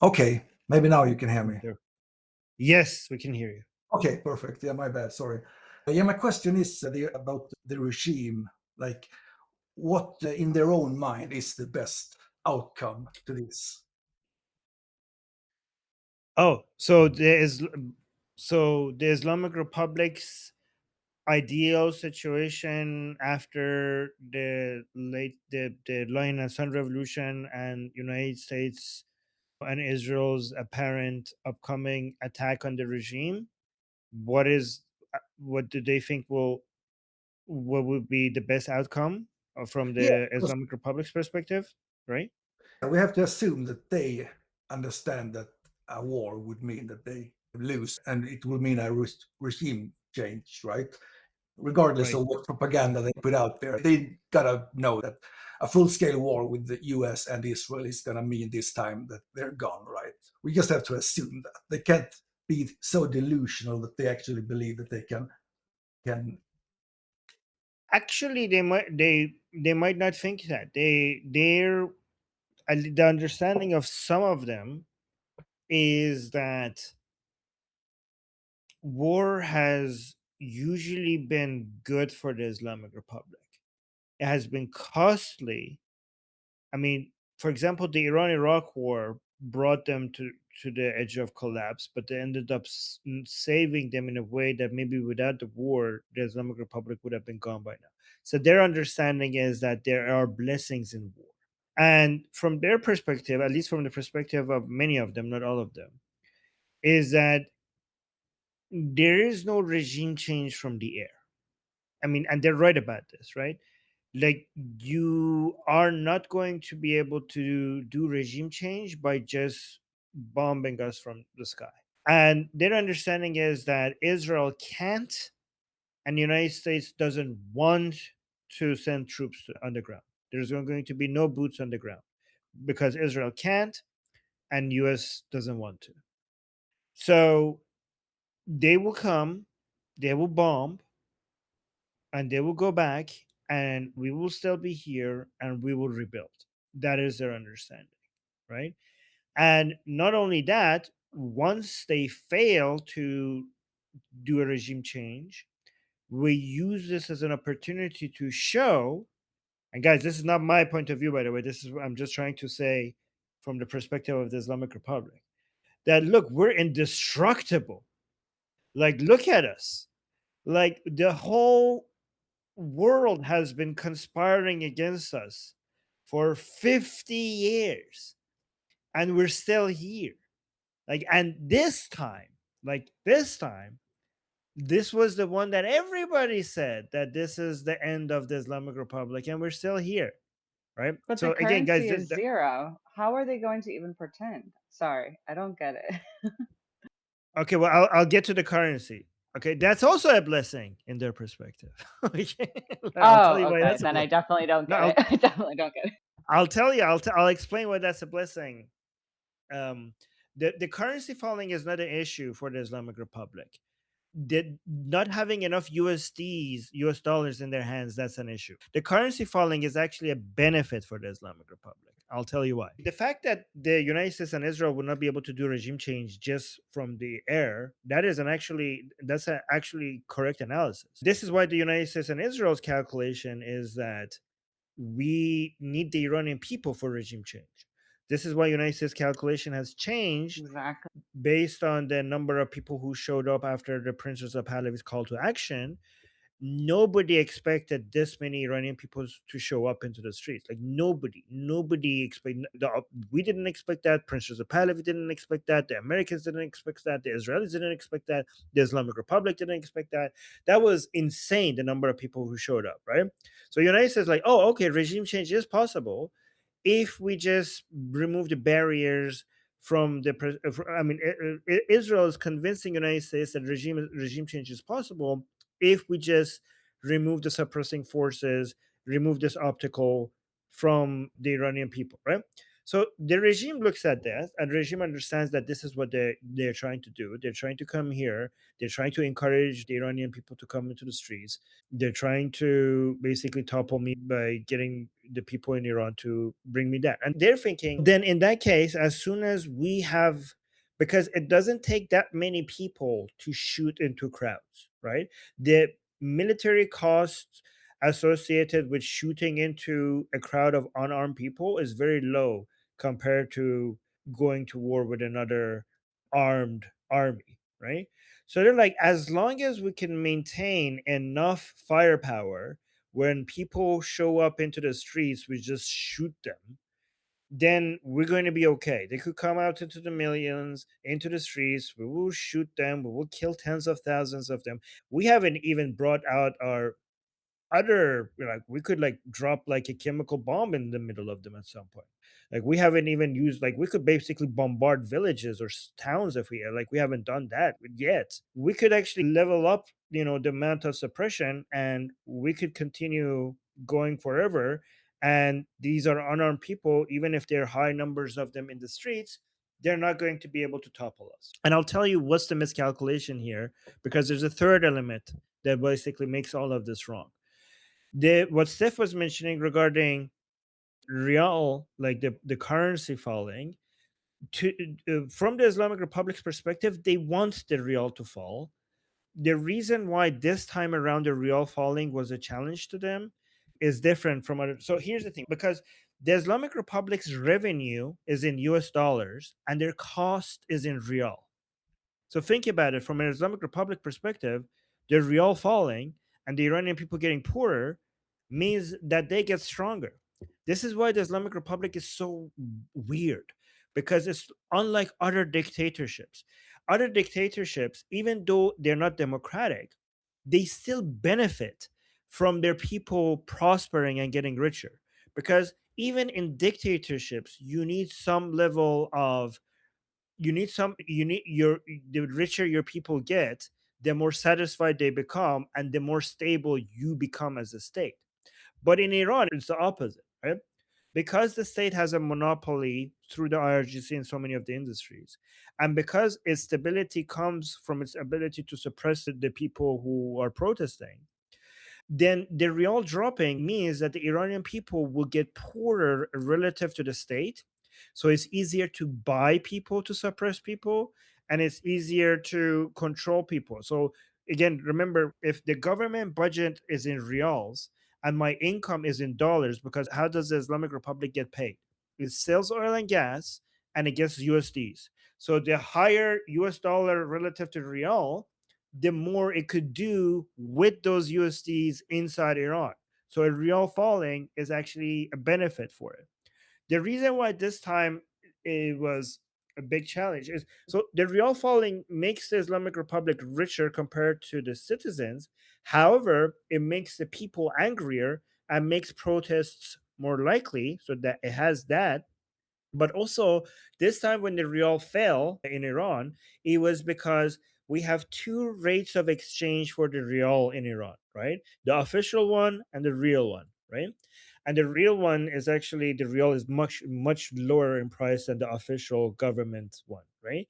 Okay, maybe now you can hear me. There. Yes, we can hear you. Okay, perfect. Yeah, my bad. Sorry. Yeah, my question is about the regime. Like, what in their own mind is the best outcome to this? Oh, so the Islamic Republic's ideal situation after the Lion and Sun Revolution and United States and Israel's apparent upcoming attack on the regime, what do they think what would be the best outcome from Yeah, the Islamic Republic's perspective, right? we have to assume that they understand that a war would mean that they lose, and it will mean a regime change, right? Regardless Right. of what propaganda they put out there, they gotta know that a full-scale war with the US and Israel is gonna mean this time that they're gone, right? We just have to assume that. They can't be so delusional that they actually believe that they can Actually, they might not think that. The understanding of some of them is that war has usually been good for the Islamic Republic. It has been costly. I mean, for example, the Iran-Iraq war brought them to the edge of collapse, but they ended up saving them in a way that maybe without the war, the Islamic Republic would have been gone by now. So their understanding is that there are blessings in war. And from their perspective, at least from the perspective of many of them, not all of them, is that there is no regime change from the air. I mean, and they're right about this, right? Like, you are not going to be able to do regime change by just bombing us from the sky. And their understanding is that Israel can't, and the United States doesn't want to send troops on the ground. There's going to be no boots on the ground because Israel can't and US doesn't want to. So they will come, they will bomb, and they will go back, and we will still be here and we will rebuild. That is their understanding, right? And not only that, once they fail to do a regime change, we use this as an opportunity to show, and guys, this is not my point of view, by the way. This is I'm just trying to say from the perspective of the Islamic Republic, that look, we're indestructible. Like, look at us. Like, the whole world has been conspiring against us for 50 years and we're still here. Like, and this was the one that everybody said that this is the end of the Islamic Republic and we're still here, right? But So the again, guys, currency is zero. How are they going to even pretend? Sorry, I don't get it. okay, well, I'll get to the currency. Okay, that's also a blessing in their perspective. Okay, I'll tell you Oh, why okay. that's a Then I blessing. definitely don't No, get it. I definitely don't get it. I'll tell you. I'll explain why that's a blessing. Um, the currency falling is not an issue for the Islamic Republic. Not having enough US dollars in their hands, that's an issue. The currency falling is actually a benefit for the Islamic Republic. I'll tell you why. The fact that the United States and Israel would not be able to do regime change just from the air, that's an actually correct analysis. This is why the United States and Israel's calculation is that we need the Iranian people for regime change. This is why United States calculation has changed Exactly. based on the number of people who showed up after the Princess of Pahlavi's call to action. Nobody expected this many Iranian people to show up into the streets. Like nobody expected. We didn't expect that. Princess of Pahlavi didn't expect that. The Americans didn't expect that. The Israelis didn't expect that. The Islamic Republic didn't expect that. That was insane. The number of people who showed up, right? So United States like, oh, okay, regime change is possible if we just remove the barriers from the I mean, Israel is convincing United States that regime change is possible if we just remove the suppressing forces, remove this obstacle from the Iranian people, right? So the regime looks at that, and the regime understands that this is what they're trying to do. They're trying to come here. They're trying to encourage the Iranian people to come into the streets. They're trying to basically topple me by getting the people in Iran to bring me down. And they're thinking, then in that case, as soon as we have, because it doesn't take that many people to shoot into crowds, right? The military costs associated with shooting into a crowd of unarmed people is very low compared to going to war with another armed army, right? So they're like, as long as we can maintain enough firepower, when people show up into the streets, we just shoot them, then we're going to be okay. They could come out into the millions, into the streets. We will shoot them. We will kill tens of thousands of them. We haven't even brought out our other, like, we could like drop like a chemical bomb in the middle of them at some point. Like, we haven't even used, like, we could basically bombard villages or towns if we like, we haven't done that yet. We could actually level up, the amount of suppression, and we could continue going forever. And these are unarmed people. Even if there are high numbers of them in the streets, they're not going to be able to topple us. And I'll tell you what's the miscalculation here, because there's a third element that basically makes all of this wrong. What Steph was mentioning regarding real, like the currency falling, to from the Islamic Republic's perspective, they want the real to fall. The reason why this time around the real falling was a challenge to them is different from other. So here's the thing, because the Islamic Republic's revenue is in US dollars and their cost is in real. So think about it from an Islamic Republic perspective, the real falling and the Iranian people getting poorer means that they get stronger. This is why the Islamic Republic is so weird, because it's unlike other dictatorships. Other dictatorships, even though they're not democratic, they still benefit from their people prospering and getting richer. Because even in dictatorships, you need some level of you need your the richer your people get, the more satisfied they become and the more stable you become as a state. But in Iran, it's the opposite, right? Because the state has a monopoly through the IRGC in so many of the industries, and because its stability comes from its ability to suppress the people who are protesting, then the real dropping means that the Iranian people will get poorer relative to the state. So it's easier to buy people to suppress people, and it's easier to control people. So again, remember, if the government budget is in reals and my income is in dollars, because how does the Islamic Republic get paid? It sells oil and gas and it gets USDs. So the higher US dollar relative to real, the more it could do with those USDs inside Iran. So a real falling is actually a benefit for it. The reason why this time it was a big challenge is, so the real falling makes the Islamic Republic richer compared to the citizens. However, it makes the people angrier and makes protests more likely, so that it has that. But also, this time when the real fell in Iran, it was because we have two rates of exchange for the real in Iran, right? The official one and the real one, right? And the real one is actually, the real is much, much lower in price than the official government one, right?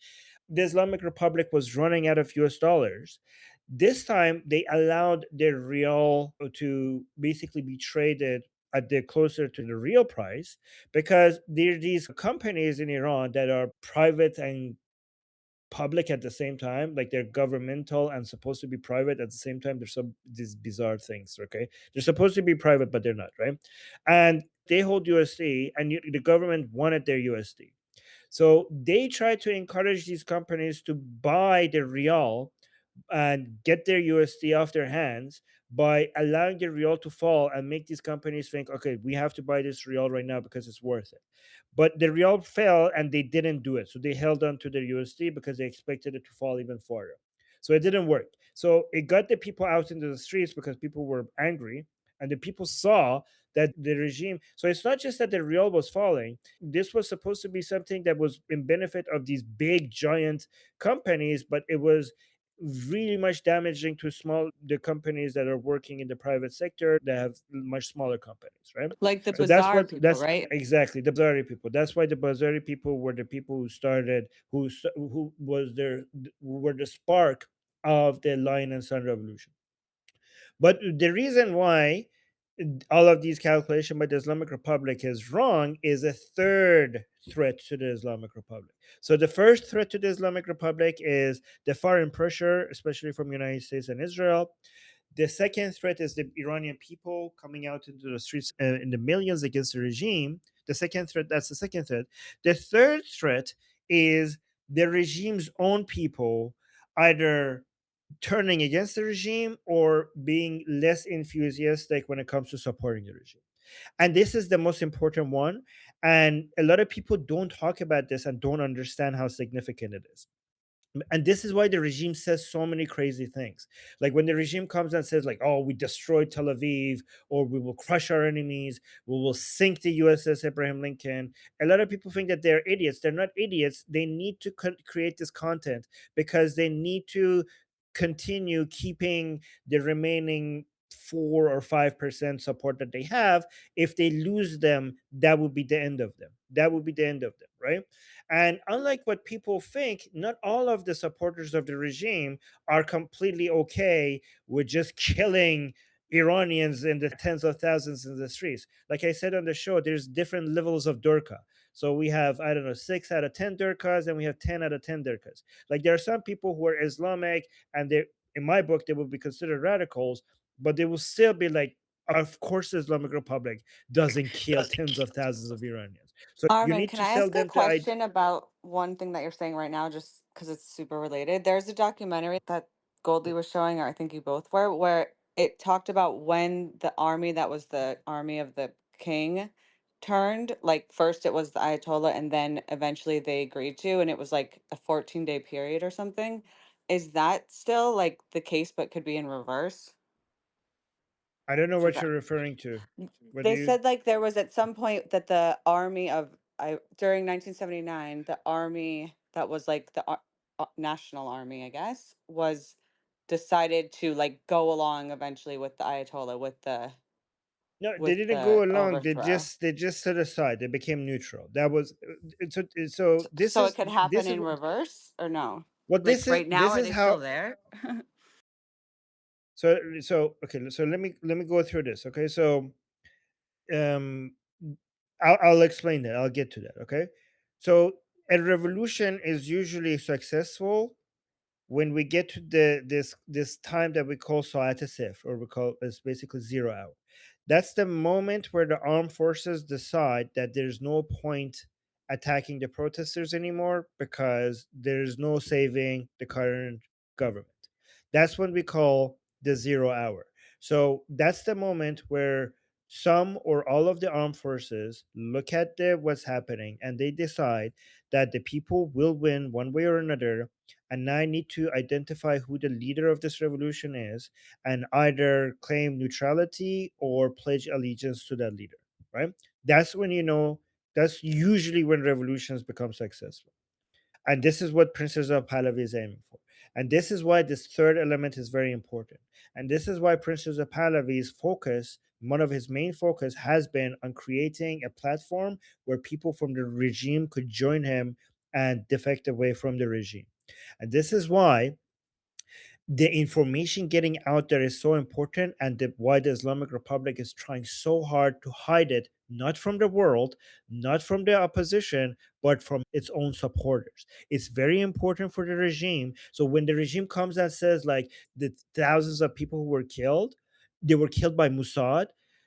The Islamic Republic was running out of US dollars. This time they allowed the real to basically be traded at the closer to the real price, because there are these companies in Iran that are private and public at the same time, like they're governmental and supposed to be private at the same time. There's some these bizarre things, okay? They're supposed to be private but they're not, right? And they hold USD, and the government wanted their USD. So they try to encourage these companies to buy the real and get their USD off their hands by allowing the real to fall and make these companies think, okay, we have to buy this real right now because it's worth it. But the real fell and they didn't do it. So they held on to their USD because they expected it to fall even further. So it didn't work. So it got the people out into the streets because people were angry, and the people saw that the regime. So it's not just that the real was falling. This was supposed to be something that was in benefit of these big giant companies, but it was really much damaging to small the companies that are working in the private sector that have much smaller companies, right? Like the So that's bazaar what people, that's right? exactly the Bazari people. That's why the Bazari people were the people who started, who was their, were the spark of the Lion and Sun revolution. But the reason why all of these calculations by the Islamic Republic is wrong is a third threat to the Islamic Republic. So the first threat to the Islamic Republic is the foreign pressure, especially from United States and Israel. The second threat is the Iranian people coming out into the streets in the millions against the regime. The second threat, that's the second threat. The third threat is the regime's own people either turning against the regime or being less enthusiastic when it comes to supporting the regime. And this is the most important one. And a lot of people don't talk about this and don't understand how significant it is. And this is why the regime says so many crazy things. Like when the regime comes and says, like, oh, we destroyed Tel Aviv, or we will crush our enemies, we will sink the USS Abraham Lincoln. A lot of people think that they're idiots. They're not idiots. They need to create this content because they need to continue keeping the remaining 4 or 5% support that they have. If they lose them, that would be the end of them. That would be the end of them, right? And unlike what people think, not all of the supporters of the regime are completely okay with just killing Iranians in the tens of thousands in the streets. Like I said on the show, there's different levels of Durka. So we have, I don't know, 6 out of 10 Durkas, and we have 10 out of 10 Durkas. Like there are some people who are Islamic, and they, in my book, they will be considered radicals, but they will still be like, of course, the Islamic Republic doesn't kill tens of thousands of Iranians. So you Armin, need can to I tell ask a them to question about one thing that you're saying right now, just because it's super related? There's a documentary that Goldie was showing, or I think you both were, where it talked about when the army that was the army of the king turned. Like, first it was the Ayatollah, and then eventually they agreed to, and it was like a 14-day period or something. Is that still like the case, but could be in reverse? I don't know So what that you're referring to. What do they you? said like there was at some point that the army of I during 1979, the army that was like the national army, I guess, was decided to like go along eventually with the Ayatollah No, they with didn't the go along. They overthrow. just they just set aside. They became neutral. That was so. This So it is could happen this is in reverse or no? what Like this is. right now, This are is they how. still there? So okay. So let me go through this. Okay. So um, I'll explain that. I'll get to that. Okay. So a revolution is usually successful when we get to this time that we call Saat Sif, or we call, it's basically 0 hour. That's the moment where the armed forces decide that there's no point attacking the protesters anymore because there's no saving the current government. That's when we call the 0 hour. So that's the moment where some or all of the armed forces look at what's happening, and they decide that the people will win one way or another, and now I need to identify who the leader of this revolution is and either claim neutrality or pledge allegiance to that leader. right? That's when that's usually when revolutions become successful. And this is what Princess of Pahlavi is aiming for. And this is why this third element is very important. And this is why Princess of Pahlavi's focus, one of his main focus, has been on creating a platform where people from the regime could join him and defect away from the regime. And this is why the information getting out there is so important, and why the Islamic Republic is trying so hard to hide it, not from the world, not from the opposition, but from its own supporters. It's very important for the regime. So when the regime comes and says like the thousands of people who were killed, they were killed by Mossad,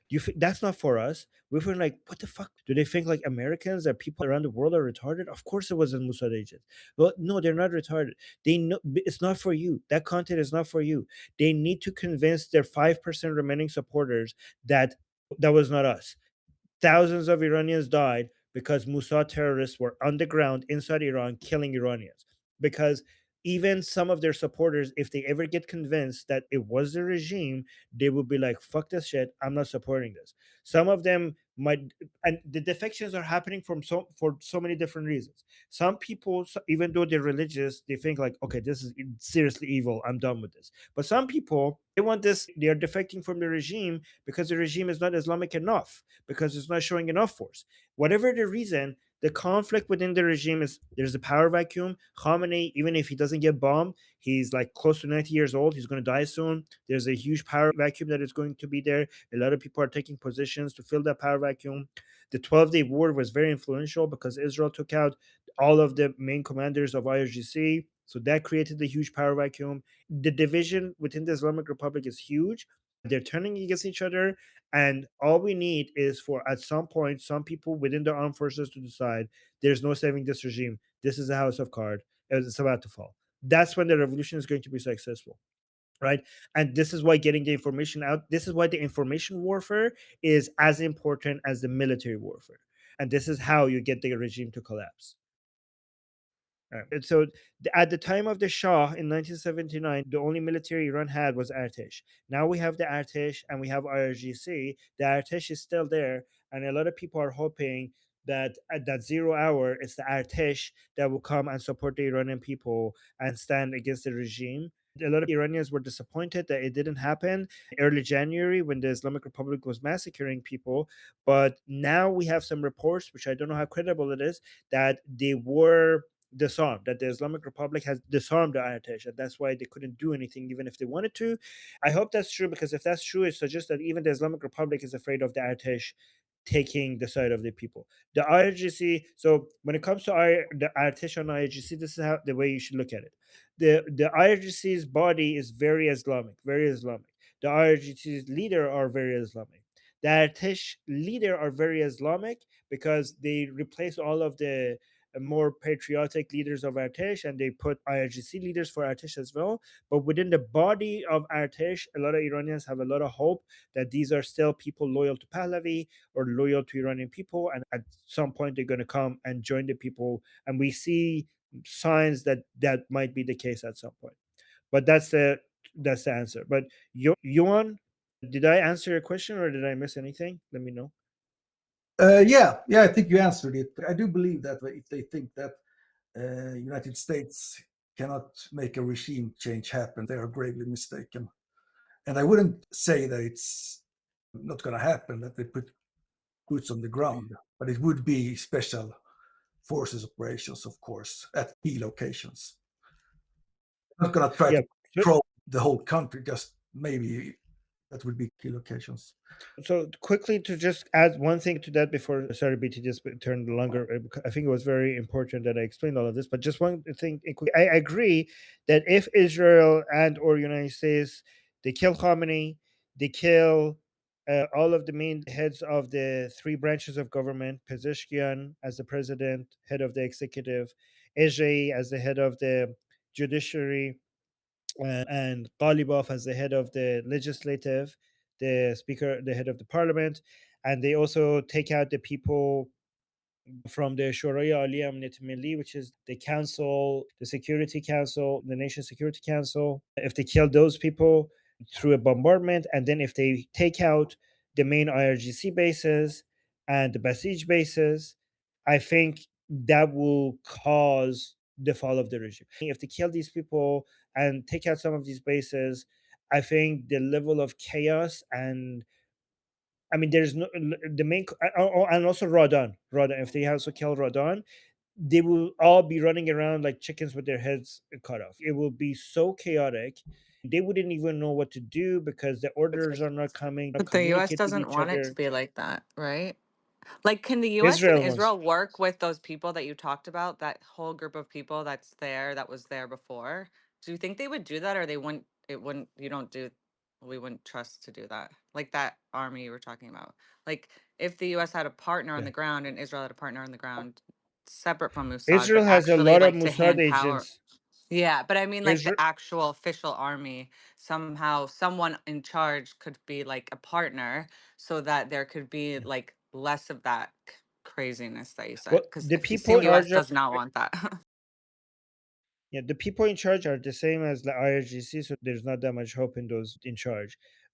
do you think that's not for us? We feel like, what the fuck? Do they think like Americans or people around the world are retarded? Of course it wasn't Mossad agents. Well, no, they're not retarded. They know it's not for you. That content is not for you. They need to convince their 5% remaining supporters that that was not us. Thousands of Iranians died because Mossad terrorists were on the ground inside Iran killing Iranians. Because even some of their supporters, if they ever get convinced that it was the regime, they will be like, fuck this shit, I'm not supporting this. Some of them might, and the defections are happening for so many different reasons. Some people, even though they're religious, they think like, okay, this is seriously evil, I'm done with this. But some people, they want this, they are defecting from the regime because the regime is not Islamic enough, because it's not showing enough force. Whatever the reason, the conflict within the regime is there's a power vacuum. Khamenei, even if he doesn't get bombed, he's like close to 90 years old. He's going to die soon. There's a huge power vacuum that is going to be there. A lot of people are taking positions to fill that power vacuum. The 12-day war was very influential because Israel took out all of the main commanders of IRGC. So that created a huge power vacuum. The division within the Islamic Republic is huge. They're turning against each other. And all we need is for at some point, some people within the armed forces to decide there's no saving this regime. This is a house of cards. It's about to fall. That's when the revolution is going to be successful. Right. And this is why getting the information out, this is why the information warfare is as important as the military warfare. And this is how you get the regime to collapse. And so at the time of the Shah in 1979, the only military Iran had was Artesh. Now we have the Artesh and we have IRGC. The Artesh is still there. And a lot of people are hoping that at that 0 hour, it's the Artesh that will come and support the Iranian people and stand against the regime. A lot of Iranians were disappointed that it didn't happen early January when the Islamic Republic was massacring people. But now we have some reports, which I don't know how credible it is, that they were disarmed, that the Islamic Republic has disarmed the Artesh, and that's why they couldn't do anything even if they wanted to. I hope that's true, because if that's true, it suggests that even the Islamic Republic is afraid of the Artesh taking the side of the people. The IRGC, so when it comes to the Artesh and IRGC, this is how the way you should look at it. The IRGC's body is very Islamic, very Islamic. The IRGC's leader are very Islamic. The Artesh leader are very Islamic because they replace all of the more patriotic leaders of Artesh, and they put IRGC leaders for Artesh as well. But within the body of Artesh, a lot of Iranians have a lot of hope that these are still people loyal to Pahlavi or loyal to Iranian people, and at some point they're going to come and join the people. And we see signs that that might be the case at some point. But that's the answer. But Yuan, did I answer your question or did I miss anything? Let me know. Yeah, I think you answered it. I do believe that if they think that United States cannot make a regime change happen, they are gravely mistaken. And I wouldn't say that it's not going to happen, that they put boots on the ground, but it would be special forces operations, of course, at key locations. Not going to try to control the whole country, just maybe that would be key locations. So quickly, to just add one thing to that before, sorry, BT just turned longer. I think it was very important that I explained all of this, but just one thing. I agree that if Israel and or United States, they kill Khamenei, they kill all of the main heads of the three branches of government, Pezeshkian as the president, head of the executive, Ejei as the head of the judiciary, and Ghalibaf as the head of the legislative, the speaker, the head of the parliament, and they also take out the people from the Shuraya Aliyah Amniyat Milli, which is the council, the Security Council, the Nation Security Council. If they kill those people through a bombardment, and then if they take out the main IRGC bases, and the besieged bases, I think that will cause the fall of the regime. If they kill these people and take out some of these bases, I think the level of chaos and I mean, there's no the main and also Rodon. Rodon. If they also kill Rodon, they will all be running around like chickens with their heads cut off. It will be so chaotic. They wouldn't even know what to do because the orders are not coming, not But the US communicate with doesn't each want it to other. be like that, right? Like, can the US and Israel wants. Israel work with those people that you talked about, that whole group of people that's there, that was there before? Do you think they would do that, or they wouldn't? It wouldn't. You don't do. We wouldn't trust to do that. Like that army you were talking about. Like if the US had a partner on Yeah. the ground and Israel had a partner on the ground, separate from Mossad, but Israel has a actually lot of like to Mossad hand power. agents. Yeah, but I mean, like Israel, the actual official army, somehow someone in charge could be like a partner so that there could be like less of that craziness that you said. well, Because the the people in US charge does not want that. yeah, the people in charge are the same as the IRGC, so there's not that much hope in those in charge.